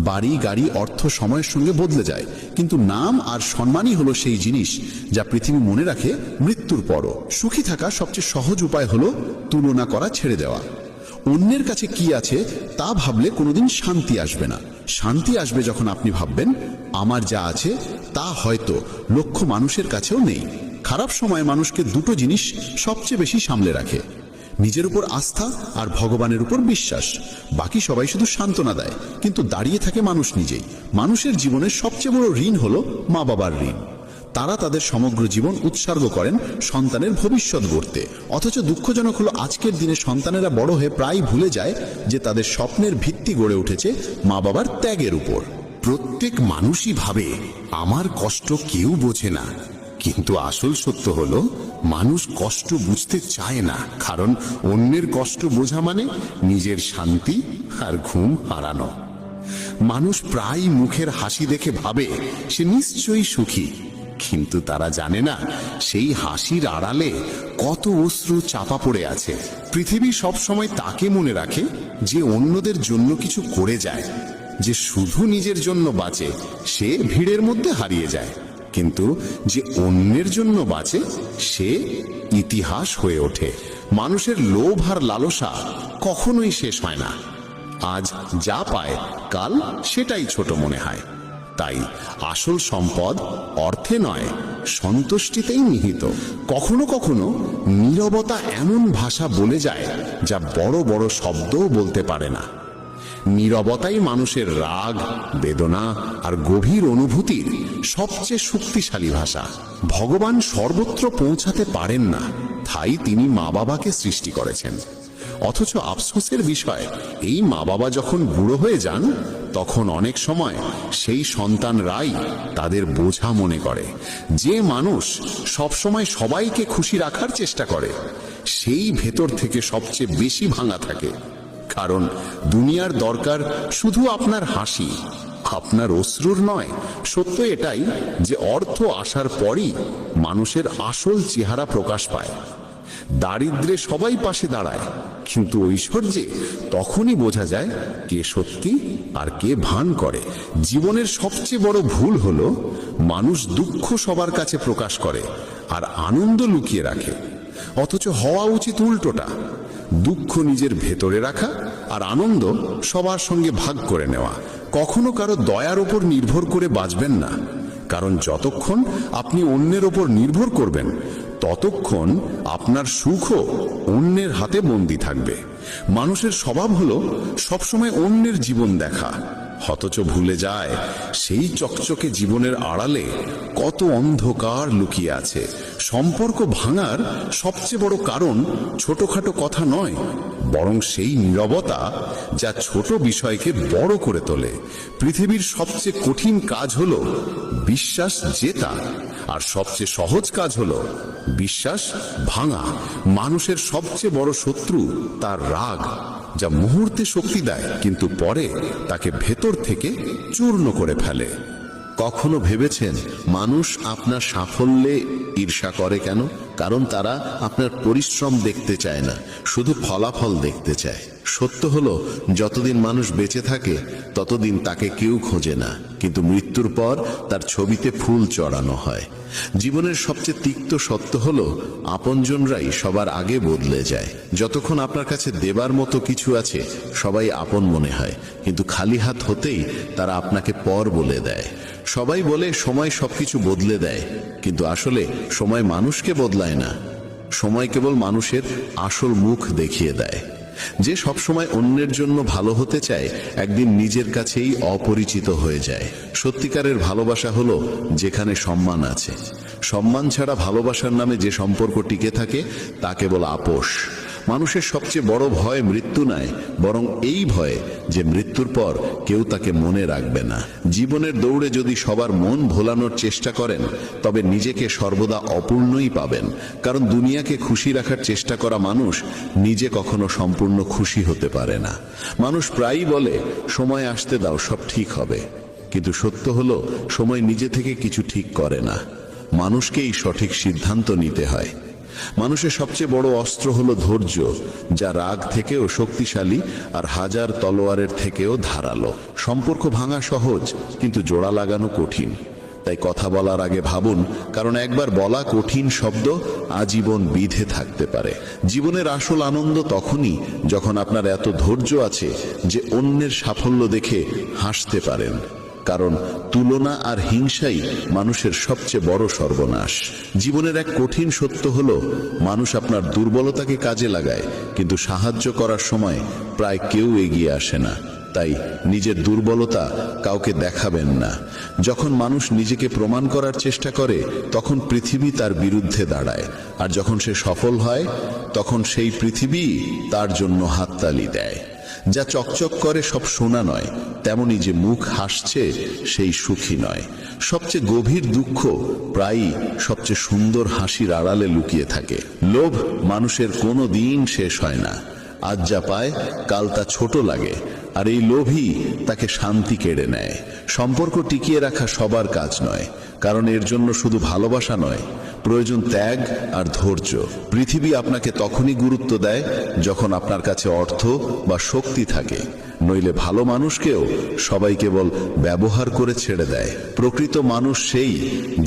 বাড়ি, গাড়ি, অর্থ সময়ের সঙ্গে বদলে যায়, কিন্তু নাম আর সম্মানই হলো সেই জিনিস যা পৃথিবী মনে রাখে মৃত্যুর পরও। সুখী থাকা সবচেয়ে সহজ উপায় হলো তুলনা করা ছেড়ে দেওয়া। অন্যের কাছে কি আছে তা ভাবলে কোনোদিন শান্তি আসবে না। শান্তি আসবে যখন আপনি ভাববেন, আমার যা আছে তা হয়তো লক্ষ মানুষের কাছেও নেই। খারাপ সময় মানুষকে দুটো জিনিস সবচেয়ে বেশি সামলে রাখে, নিজের উপর আস্থা আর ভগবানের উপর বিশ্বাস। বাকি সবাই শুধু সান্ত্বনা দেয়, কিন্তু দাঁড়িয়ে থাকে মানুষ নিজেই। মানুষের জীবনের সবচেয়ে বড় ঋণ হলো মা বাবার ঋণ। তারা তাদের সমগ্র জীবন উৎসর্গ করেন সন্তানের ভবিষ্যৎ গড়তে। অথচ দুঃখজনক হলো আজকের দিনে সন্তানেরা বড় হয়ে প্রায় ভুলে যায় যে তাদের স্বপ্নের ভিত্তি গড়ে উঠেছে মা বাবার ত্যাগের উপর। প্রত্যেক মানুষই ভাবে আমার কষ্ট কেউ বোঝে না, কিন্তু আসল সত্য হলো মানুষ কষ্ট বুঝতে চায় না। কারণ অন্যের কষ্ট বোঝা মানে নিজের শান্তি আর ঘুম হারানো। মানুষ প্রায় মুখের হাসি দেখে ভাবে সে নিশ্চয়ই সুখী, কিন্তু তারা জানে না সেই হাসির আড়ালে কত অশ্রু চাপা পড়ে আছে। পৃথিবী সব সময় তাকে মনে রাখে যে অন্যদের জন্য কিছু করে যায়, যে শুধু নিজের জন্য বাঁচে সে ভিড়ের মধ্যে হারিয়ে যায়, কিন্তু যে অন্যের জন্য বাঁচে সে ইতিহাস হয়ে ওঠে। মানুষের লোভ আর লালসা কখনোই শেষ হয় না। আজ যা পায় কাল সেটাই ছোট মনে হয়। তাই আসল সম্পদ অর্থে নয়, সন্তুষ্টিতেই নিহিত। কখনো কখনো নীরবতা এমন ভাষা বলে যায় যা বড় বড় শব্দও বলতে পারে না। নীরবতাই মানুষের রাগ, বেদনা আর গভীর অনুভূতির সবচেয়ে শক্তিশালী ভাষা। ভগবান সর্বত্র পৌঁছাতে পারেন না, তাই তিনি মা বাবাকে সৃষ্টি করেছেন। অথচ আফসোসের বিষয়, এই মা বাবা যখন বুড়ো হয়ে যান তখন অনেক সময় সেই সন্তানরাই তাদের বোঝা মনে করে। যে মানুষ সবসময় সবাইকে খুশি রাখার চেষ্টা করে সেই ভেতর থেকে সবচেয়ে বেশি ভাঙা থাকে। কারণ দুনিয়ার দরকার শুধু আপনার হাসি, আপনার অশ্রুর নয়। সত্য এটাই যে অর্থ আসার পরই মানুষের আসল চেহারা প্রকাশ পায়। দারিদ্রে সবাই পাশে দাঁড়ায়, কিন্তু ঐশ্বর্যে তখনই বোঝা যায় কে সত্যি আর কে ভান করে। জীবনের সবচেয়ে বড় ভুল হলো মানুষ দুঃখ সবার কাছে প্রকাশ করে আর আনন্দ লুকিয়ে রাখে। অথচ হওয়া উচিত উল্টোটা, দুঃখ নিজের ভেতরে রাখা আর আনন্দ সবার সঙ্গে ভাগ করে নেওয়া। কখনো কারো দয়ার ওপর নির্ভর করে বাঁচবেন না, কারণ যতক্ষণ আপনি অন্যের ওপর নির্ভর করবেন ততক্ষণ আপনার সুখও অন্যের হাতে বন্দী থাকবে। মানুষের স্বভাব হলো সবসময় অন্যের জীবন দেখা, অথচ ভুলে যায় সেই চকচকে জীবনের আড়ালে কত অন্ধকার লুকিয়ে আছে। সম্পর্ক ভাঙার সবচেয়ে বড় কারণ ছোটখাটো কথা নয়, বরং সেই নীরবতা যা ছোট বিষয়কে বড় করে তোলে। পৃথিবীর সবচেয়ে কঠিন কাজ হলো বিশ্বাস জেতা, আর সবচেয়ে সহজ কাজ হলো বিশ্বাস ভাঙা। মানুষের সবচেয়ে বড় শত্রু তার রাগ, যা মুহূর্তে শক্তি দেয় কিন্তু পরে তাকে ভেতর থেকে চূর্ণ করে ফেলে। কখনো ভেবেছেন মানুষ আপনার সাফল্যে ঈর্ষা করে কেন? কারণ তারা আপনার পরিশ্রম দেখতে চায় না, শুধু ফলাফল দেখতে চায়। সত্য হলো যতদিন মানুষ বেঁচে থাকে ততদিন তাকে কেউ খোঁজে না, কিন্তু মৃত্যুর পর তার ছবিতে ফুল চড়ানো হয়। জীবনের সবচেয়ে তিক্ত সত্য হলো আপনজনরাই সবার আগে বদলে যায়। যতক্ষণ আপনার কাছে দেবার মতো কিছু আছে সবাই আপন মনে হয়, কিন্তু খালি হাত হতেই তারা আপনাকে পর বলে দেয়। সবাই বলে সময় সবকিছু বদলে দেয়, কিন্তু আসলে সময় মানুষকে বদলায় না। সময় কেবল মানুষের আসল মুখ দেখিয়ে দেয়। যে সবসময় অন্যের জন্য ভালো হতে চায় একদিন নিজের কাছেই অপরিচিত হয়ে যায়। সত্যিকারের ভালোবাসা হলো যেখানে সম্মান আছে। সম্মান ছাড়া ভালোবাসার নামে যে সম্পর্ক টিকে থাকে তা কেবল আপোষ। মানুষের সবচেয়ে বড় ভয় মৃত্যু নয়, বরং এই ভয় যে মৃত্যুর পর কেউ তাকে মনে রাখবে না। জীবনের দৌড়ে যদি সবার মন ভোলানোর চেষ্টা করেন তবে নিজেকে সর্বদা অপূর্ণই পাবেন, কারণ দুনিয়াকে খুশি রাখার চেষ্টা করা মানুষ নিজে কখনো সম্পূর্ণ খুশি হতে পারে না। মানুষ প্রায়ই বলে সময় আসতে দাও, সব ঠিক হবে, কিন্তু সত্য হলো সময় নিজে থেকে কিছু ঠিক করে না, মানুষকেই সঠিক সিদ্ধান্ত নিতে হয়। মানুষের সবচেয়ে বড় অস্ত্র হলো ধৈর্য, যা রাগ থেকেও শক্তিশালী আর হাজার তলোয়ারের থেকেও ধারালো। সম্পর্ক ভাঙা সহজ, কিন্তু জোড়া লাগানো কঠিন। তাই কথা বলার আগে ভাবুন, কারণ একবার বলা কঠিন শব্দ আজীবন বিধে থাকতে পারে। জীবনের আসল আনন্দ তখনই যখন আপনার এত ধৈর্য আছে যে অন্যের সাফল্য দেখে হাসতে পারেন, কারণ তুলনা আর হিংসাই মানুষের সবচেয়ে বড় সর্বনাশ। জীবনের এক কঠিন সত্য হলো মানুষ আপনার দুর্বলতাকে কাজে লাগায়, কিন্তু সাহায্য করার সময় প্রায় কেউ এগিয়ে আসে না। তাই নিজের দুর্বলতা কাউকে দেখাবেন না। যখন মানুষ নিজেকে প্রমাণ করার চেষ্টা করে তখন পৃথিবী তার বিরুদ্ধে দাঁড়ায়, আর যখন সে সফল হয় তখন সেই পৃথিবী তার জন্য হাততালি দেয়। যা চকচক করে সব সোনা নয়, তেমনি যে মুখ হাসছে সেই সুখী নয়। সবচেয়ে গভীর দুঃখ প্রায়ই সবচেয়ে সুন্দর হাসির আড়ালে লুকিয়ে থাকে। লোভ মানুষের কোনো দিন শেষ হয় না। আজ যা পায় কাল তা ছোট লাগে, আর এই লোভই তাকে শান্তি কেড়ে নেয়। সম্পর্ক টিকিয়ে রাখা সবার কাজ নয়, কারণ এর জন্য শুধু ভালোবাসা নয়, প্রয়োজন ত্যাগ আর ধৈর্য। পৃথিবী আপনাকে তখনই গুরুত্ব দেয় যখন আপনার কাছে অর্থ বা শক্তি থাকে, নইলে ভালো মানুষকেও সবাই কেবল ব্যবহার করে ছেড়ে দেয়। প্রকৃত মানুষ সেই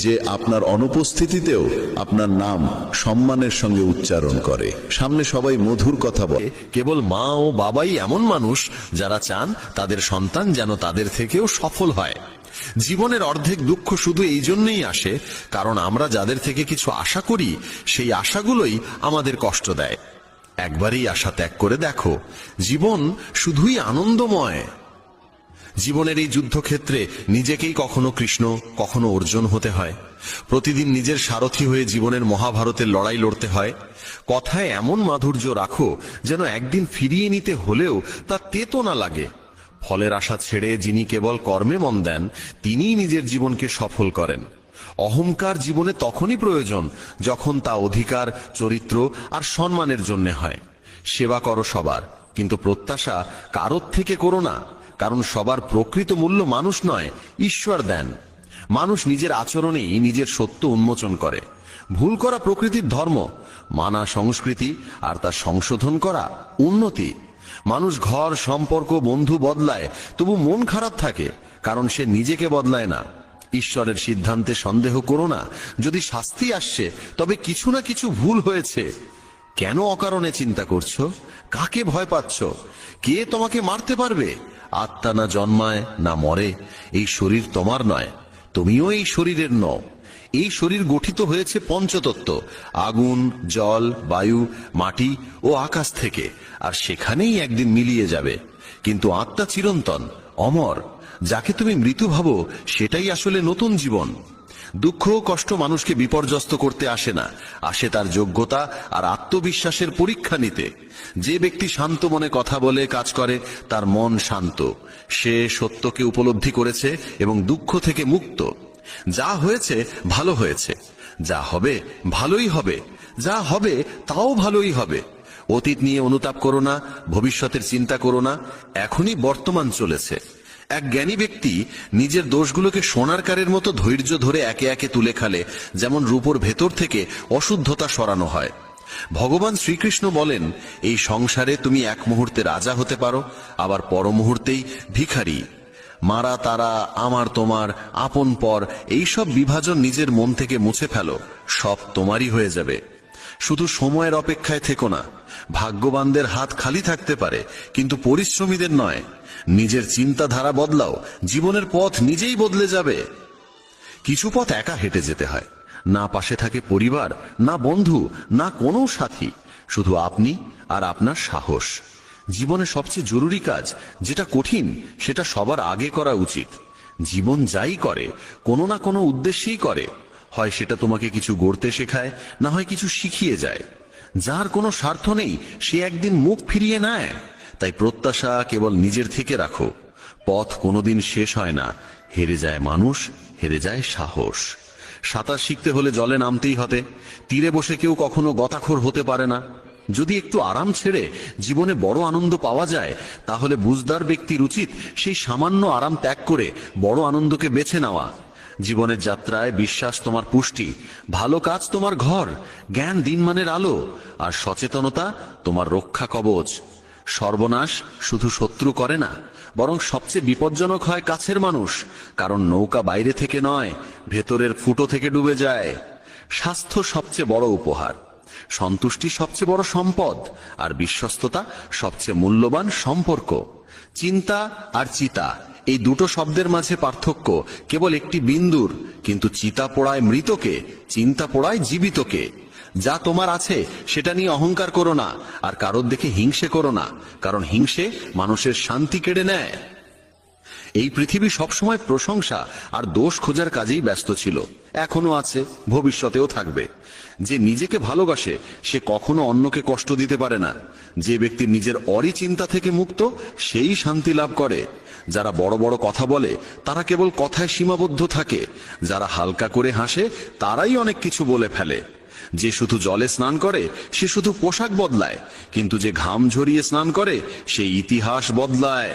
যে আপনার অনুপস্থিতিতেও আপনার নাম সম্মানের সঙ্গে উচ্চারণ করে। সামনে সবাই মধুর কথা বলে, কেবল মা ও বাবাই এমন মানুষ যারা চান তাদের সন্তান যেন তাদের থেকেও সফল হয়। জীবনের অর্ধেক দুঃখ শুধু এই জন্যই আসে কারণ আমরা যাদের থেকে কিছু আশা করি সেই আশাগুলোই আমাদের কষ্ট দেয়। একবারই আশা ত্যাগ করে দেখো, জীবন শুধুই আনন্দময়। জীবনের এই যুদ্ধক্ষেত্রে নিজেকেই কখনো কৃষ্ণ কখনো অর্জুন হতে হয়। প্রতিদিন নিজের সারথি হয়ে জীবনের মহাভারতের লড়াই লড়তে হয়। কথায় এমন মাধুর্য রাখো যেন একদিন ফিরিয়ে নিতে হলেও তা তেতো না লাগে। ফলের আশা ছেড়ে যিনি কেবল কর্মে মন দেন তিনিই নিজের জীবনকে সফল করেন। অহংকার জীবনে তখনই প্রয়োজন যখন তা অধিকার, চরিত্র আর সম্মানের জন্য হয়। সেবা করো সবার, কিন্তু প্রত্যাশা কারোর থেকে করো না, কারণ সবার প্রকৃত মূল্য মানুষ নয়, ঈশ্বর দেন। মানুষ নিজের আচরণেই নিজের সত্য উন্মোচন করে। ভুল করা প্রকৃতির ধর্ম, মানা সংস্কৃতি, আর তা সংশোধন করা উন্নতি। মানুষ ঘর, সম্পর্ক, বন্ধু বদলায়, তবু মন খারাপ থাকে, কারণ সে নিজেকে বদলায় না। ঈশ্বরের সিদ্ধান্তে সন্দেহ করো না। যদি শাস্তি আসছে, তবে কিছু না কিছু ভুল হয়েছে। কেন অকারণে চিন্তা করছো? কাকে ভয় পাচ্ছ? কে তোমাকে মারতে পারবে? আত্মা না জন্মায় না মরে। এই শরীর তোমার নয়, তুমিও এই শরীরের নও। এই শরীর গঠিত হয়েছে পঞ্চতত্ত্ব, আগুন, জল, বায়ু, মাটি ও আকাশ থেকে, আর সেখানেই একদিন মিলিয়ে যাবে। কিন্তু আত্মা চিরন্তন, অমর। যাকে তুমি মৃত্যু ভাবো, সেটাই আসলে নতুন জীবন। দুঃখ ও কষ্ট মানুষকে বিপর্যস্ত করতে আসে না, আসে তার যোগ্যতা আর আত্মবিশ্বাসের পরীক্ষা নিতে। যে ব্যক্তি শান্ত মনে কথা বলে, কাজ করে, তার মন শান্ত। সে সত্যকে উপলব্ধি করেছে এবং দুঃখ থেকে মুক্ত। যা হয়েছে ভালো হয়েছে, যা হবে ভালোই হবে, যা হবে তাও ভালোই হবে। অতীত নিয়ে অনুতাপ করো না, ভবিষ্যতের চিন্তা করো না, এখনই বর্তমান চলেছে। এক জ্ঞানী ব্যক্তি নিজের দোষগুলোকে সোনার কারের মতো ধৈর্য ধরে একে একে তুলে খালে, যেমন রূপোর ভেতর থেকে অশুদ্ধতা সরানো হয়। ভগবান শ্রীকৃষ্ণ বলেন, এই সংসারে তুমি এক মুহূর্তে রাজা হতে পারো, আবার পর মুহূর্তেই ভিখারি। মারা তারা, আমার তোমার, আপন পর, এইসব বিভাজন নিজের মন থেকে মুছে ফেলো, সব তোমারই হয়ে যাবে। শুধু সময়ের অপেক্ষায় থেকো না। ভাগ্যবানদের হাত খালি থাকতে পারে, কিন্তু পরিশ্রমীদের নয়। নিজের চিন্তাধারা বদলাও, জীবনের পথ নিজেই বদলে যাবে। কিছু পথ একা হেঁটে যেতে হয়, না পাশে থাকে পরিবার, না বন্ধু, না কোনো সাথী, শুধু আপনি আর আপনার সাহস। জীবনে সবচেয়ে জরুরি কাজ যেটা কঠিন, সেটা সবার আগে করা উচিত। জীবন যাই করে, কোনো না কোনো উদ্দেশ্যেই করে। হয় সেটা তোমাকে কিছু গড়তে শেখায়, না হয় কিছু শিখিয়ে যায়। যার কোনো স্বার্থ নেই, সে একদিন মুখ ফিরিয়ে নেয়। তাই প্রত্যাশা কেবল নিজের থেকে রাখো। পথ কোনোদিন শেষ হয় না। হেরে যায় মানুষ, হেরে যায় সাহস। সাঁতার শিখতে হলে জলে নামতেই হবে। তীরে বসে কেউ কখনো গতাখোর হতে পারে না। যদি একটু আরাম ছেড়ে জীবনে বড় আনন্দ পাওয়া যায়, তাহলে বুঝদার ব্যক্তির উচিত সেই সামান্য আরাম ত্যাগ করে বড় আনন্দকে বেছে নেওয়া। জীবনের যাত্রায় বিশ্বাস তোমার পুষ্টি, ভালো কাজ তোমার ঘর, জ্ঞান দিনমানের আলো, আর সচেতনতা তোমার রক্ষা কবচ। সর্বনাশ শুধু শত্রু করে না, বরং সবচেয়ে বিপজ্জনক হয় কাছের মানুষ, কারণ নৌকা বাইরে থেকে নয়, ভেতরের ফুটো থেকে ডুবে যায়। স্বাস্থ্য সবচেয়ে বড় উপহার, সন্তুষ্টি সবচেয়ে বড় সম্পদ, আর বিশ্বস্ততা সবচেয়ে মূল্যবান সম্পর্ক। চিন্তা আর চিতা, এই দুটো শব্দের মাঝে পার্থক্য কেবল একটি বিন্দুর, কিন্তু চিতা পোড়ায় মৃতকে, চিন্তা পোড়ায় জীবিতকে। যা তোমার আছে সেটা নিয়ে অহংকার করো না, আর কারোর দেখে হিংসে করো না, কারণ হিংসে মানুষের শান্তি কেড়ে নেয়। এই পৃথিবী সবসময় প্রশংসা আর দোষ খোঁজার কাজেই ব্যস্ত ছিল, এখনো আছে, ভবিষ্যতেও থাকবে। যে নিজেকে ভালোবাসে সে কখনো অন্যকে কষ্ট দিতে পারে না। যে ব্যক্তি নিজের অরি চিন্তা থেকে মুক্ত, সেই শান্তি লাভ করে। যারা বড় বড় কথা বলে তারা কেবল কথায় সীমাবদ্ধ থাকে। যারা হালকা করে হাসে তারাই অনেক কিছু বলে ফেলে। যে শুধু জলে স্নান করে সে শুধু পোশাক বদলায়, কিন্তু যে ঘাম ঝরিয়ে স্নান করে সে ইতিহাস বদলায়।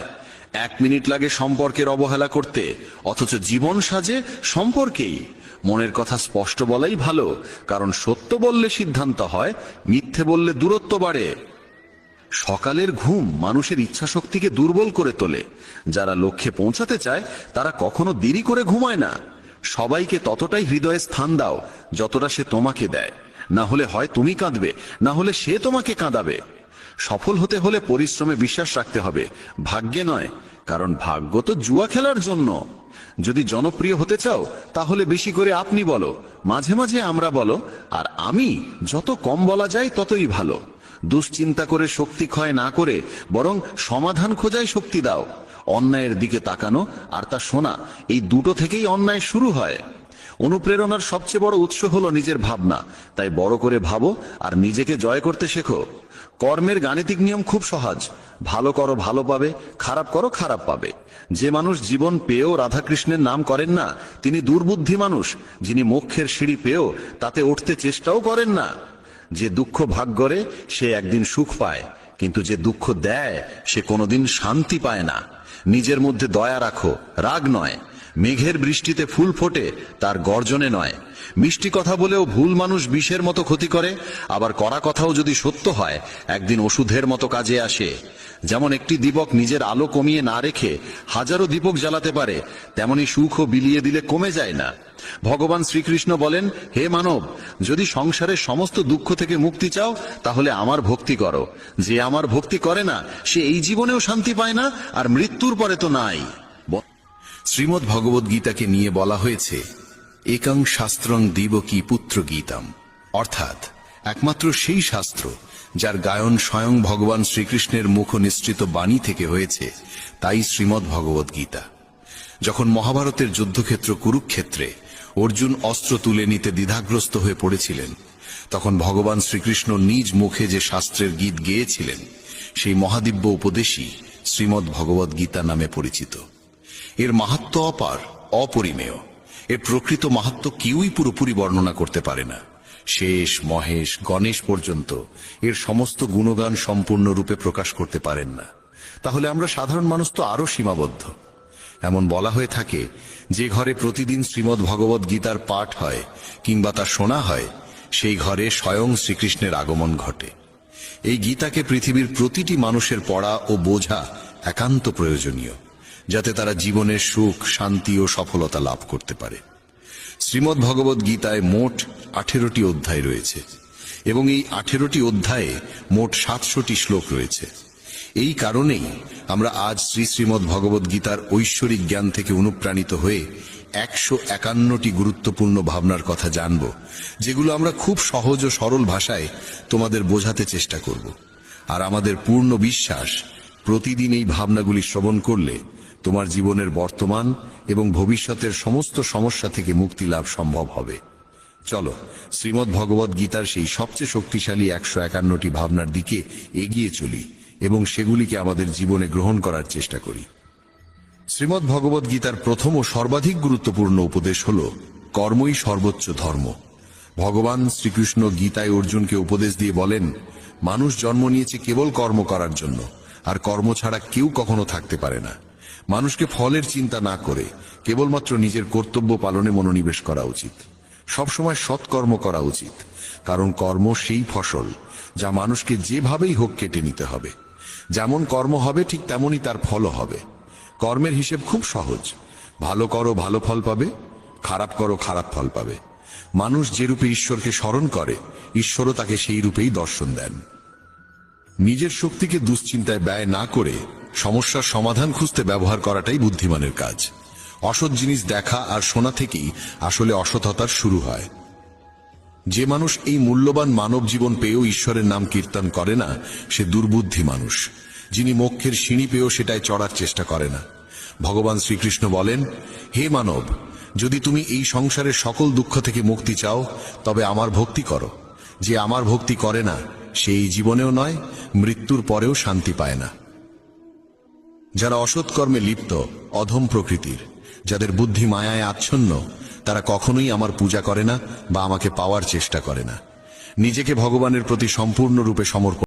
1 মিনিট লাগে সম্পর্কের অবহেলা করতে, অথচ জীবন সাজে সম্পর্কেই। মনের কথা স্পষ্ট বলাই ভালো, কারণ সত্য বললে সিদ্ধান্ত হয়, মিথ্যে বললে দূরত্ব বাড়ে। সকালের ঘুম মানুষের ইচ্ছা শক্তিকে দুর্বল করে তোলে। যারা লক্ষ্যে পৌঁছাতে চায় তারা কখনো দেরি করে ঘুমায় না। সবাইকে ততটাই হৃদয়ে স্থান দাও যতটা সে তোমাকে দেয়, না হলে হয় তুমি কাঁদবে, না হলে সে তোমাকে কাঁদাবে। সফল হতে হলে পরিশ্রমে বিশ্বাস রাখতে হবে, ভাগ্যে নয়, কারণ ভাগ্য তো জুয়া খেলার জন্য। যদি জনপ্রিয় হতে চাও তাহলে বেশি করে আপনি বলো, মাঝে মাঝে আমরা বলো, আর আমি যত কম বলা যায় ততই ভালো। দুশ্চিন্তা করে শক্তি ক্ষয় না করে বরং সমাধান খোঁজায় শক্তি দাও। অন্যায়ের দিকে তাকানো আর তা শোনা, এই দুটো থেকেই অন্যায় শুরু হয়। অনুপ্রেরণার সবচেয়ে বড় উৎস হলো নিজের ভাবনা। তাই বড় করে ভাবো আর নিজেকে জয় করতে শেখো। কর্মের গাণিতিক নিয়ম খুব সহজ, ভালো করো ভালো পাবে, খারাপ করো খারাপ পাবে। যে মানুষ জীবন পেয়েও রাধাকৃষ্ণের নাম করেন না, তিনি দুর্বুদ্ধি মানুষ। যিনি মোক্ষের সিঁড়ি পেয়েও তাতে উঠতে চেষ্টাও করেন না। যে দুঃখ ভাগ করে সে একদিন সুখ পায়, কিন্তু যে দুঃখ দেয় সে কোনোদিন শান্তি পায় না। নিজের মধ্যে দয়া রাখো, রাগ নয়। মেঘের বৃষ্টিতে ফুল ফোটে, তার গর্জনে নয়। মিষ্টি কথা বলেও ভুল মানুষ বিষের মতো ক্ষতি করে, আবার কড়া কথাও যদি সত্য হয় একদিন ওষুধের মতো কাজে আসে। যেমন একটি দীপক নিজের আলো কমিয়ে না রেখে হাজারো দীপক জ্বালাতে পারে, তেমনি সুখও বিলিয়ে দিলে কমে যায় না। ভগবান শ্রীকৃষ্ণ বলেন, হে মানব, যদি সংসারের সমস্ত দুঃখ থেকে মুক্তি চাও তাহলে আমার ভক্তি করো। যে আমার ভক্তি করে না সে এই জীবনেও শান্তি পায় না, আর মৃত্যুর পরে তো নাই। শ্রীমদ্ ভগবদ গীতাকে নিয়ে বলা হয়েছে একং শাস্ত্রং দিবকী পুত্র গীতাম, অর্থাৎ একমাত্র সেই শাস্ত্র যার গায়ন স্বয়ং ভগবান শ্রীকৃষ্ণের মুখ নিঃসৃত বাণী থেকে হয়েছে, তাই শ্রীমদ্ ভগবদ গীতা। যখন মহাভারতের যুদ্ধক্ষেত্র কুরুক্ষেত্রে অর্জুন অস্ত্র তুলে নিতে দ্বিধাগ্রস্ত হয়ে পড়েছিলেন, তখন ভগবান শ্রীকৃষ্ণ নিজ মুখে যে শাস্ত্রের গীত গেয়েছিলেন সেই মহাদিব্য উপদেশই শ্রীমদ্ ভগবদ গীতা নামে পরিচিত। এর মাহাত্ম্য অপার, অপরিমেয়। এর প্রকৃত মাহাত্ম্য কেউই পুরোপুরি বর্ণনা করতে পারে না। শেষ, মহেশ, গণেশ পর্যন্ত এর সমস্ত গুণগান সম্পূর্ণরূপে প্রকাশ করতে পারেন না। তাহলে আমরা সাধারণ মানুষ তো আরো সীমাবদ্ধ। এমন বলা হয়ে থাকে, যে ঘরে প্রতিদিন শ্রীমদ্ ভগবদ গীতার পাঠ হয় কিংবা তা শোনা হয়, সেই ঘরে স্বয়ং শ্রীকৃষ্ণের আগমন ঘটে। এই গীতাকে পৃথিবীর প্রতিটি মানুষের পড়া ও বোঝা একান্ত প্রয়োজনীয়, যাতে তারা জীবনের সুখ, শান্তি ও সফলতা লাভ করতে পারে। শ্রীমদ্ ভগবদ গীতায় মোট 18টি অধ্যায় রয়েছে এবং এই 18টি অধ্যায়ে মোট 700টি শ্লোক রয়েছে। এই কারণেই আমরা আজ শ্রীমদ্ ভগবদ গীতার ঐশ্বরিক জ্ঞান থেকে অনুপ্রাণিত হয়ে 151টি গুরুত্বপূর্ণ ভাবনার কথা জানব, যেগুলো আমরা খুব সহজ ও সরল ভাষায় তোমাদের বোঝাতে চেষ্টা করব। আর আমাদের পূর্ণ বিশ্বাস, প্রতিদিন এই ভাবনাগুলি শ্রবণ করলে তোমার জীবনের বর্তমান এবং ভবিষ্যতের সমস্ত সমস্যা থেকে মুক্তি লাভ সম্ভব হবে। চলো শ্রীমদ্ ভগবদ গীতার সেই সবচেয়ে শক্তিশালী 151টি ভাবনার দিকে এগিয়ে চলি এবং সেগুলিকে আমাদের জীবনে গ্রহণ করার চেষ্টা করি। শ্রীমদ্ ভগবদ গীতার প্রথম ও সর্বাধিক গুরুত্বপূর্ণ উপদেশ হল কর্মই সর্বোচ্চ ধর্ম। ভগবান শ্রীকৃষ্ণ গীতায় অর্জুনকে উপদেশ দিয়ে বলেন, মানুষ জন্ম নিয়েছে কেবল কর্ম করার জন্য, আর কর্ম ছাড়া কেউ কখনো থাকতে পারে না। মানুষকে ফলের চিন্তা না করে কেবলমাত্র নিজের কর্তব্য পালনে মনোনিবেশ করা উচিত। সবসময় সৎকর্ম করা উচিত, কারণ কর্ম সেই ফসল যা মানুষকে যেভাবেই হোক কেটে নিতে হবে। যেমন কর্ম হবে ঠিক তেমনই তার ফলও হবে। কর্মের হিসেব খুব সহজ, ভালো করো ভালো ফল পাবে, খারাপ করো খারাপ ফল পাবে। মানুষ যে রূপে ঈশ্বরকে স্মরণ করে, ঈশ্বরও তাকে সেই রূপেই দর্শন দেন। নিজের শক্তিকে দুশ্চিন্তায় ব্যয় না করে সমস্যার সমাধান খুঁজতে ব্যবহার করাটাই বুদ্ধিমানের কাজ। অসৎ জিনিস দেখা আর শোনা থেকেই আসলে অসততার শুরু হয়। যে মানুষ এই মূল্যবান মানব জীবন পেয়েও ঈশ্বরের নাম কীর্তন করে না, সে দুর্বুদ্ধি মানুষ, যিনি মোক্ষের সিঁড়ি পেয়েও সেটায় চড়ার চেষ্টা করে না। ভগবান শ্রীকৃষ্ণ বলেন, হে মানব, যদি তুমি এই সংসারের সকল দুঃখ থেকে মুক্তি চাও তবে আমার ভক্তি করো। যে আমার ভক্তি করে না সে এই জীবনেও নয়, মৃত্যুর পরেও শান্তি পায় না। যারা অসৎ কর্মে লিপ্ত, অধম প্রকৃতির, যাদের বুদ্ধি মায়ায় আচ্ছন্ন, তারা কখনোই আমার পূজা করে না বা আমাকে পাওয়ার চেষ্টা করে না। নিজেকে ভগবানের প্রতি সম্পূর্ণরূপে সমর্পণ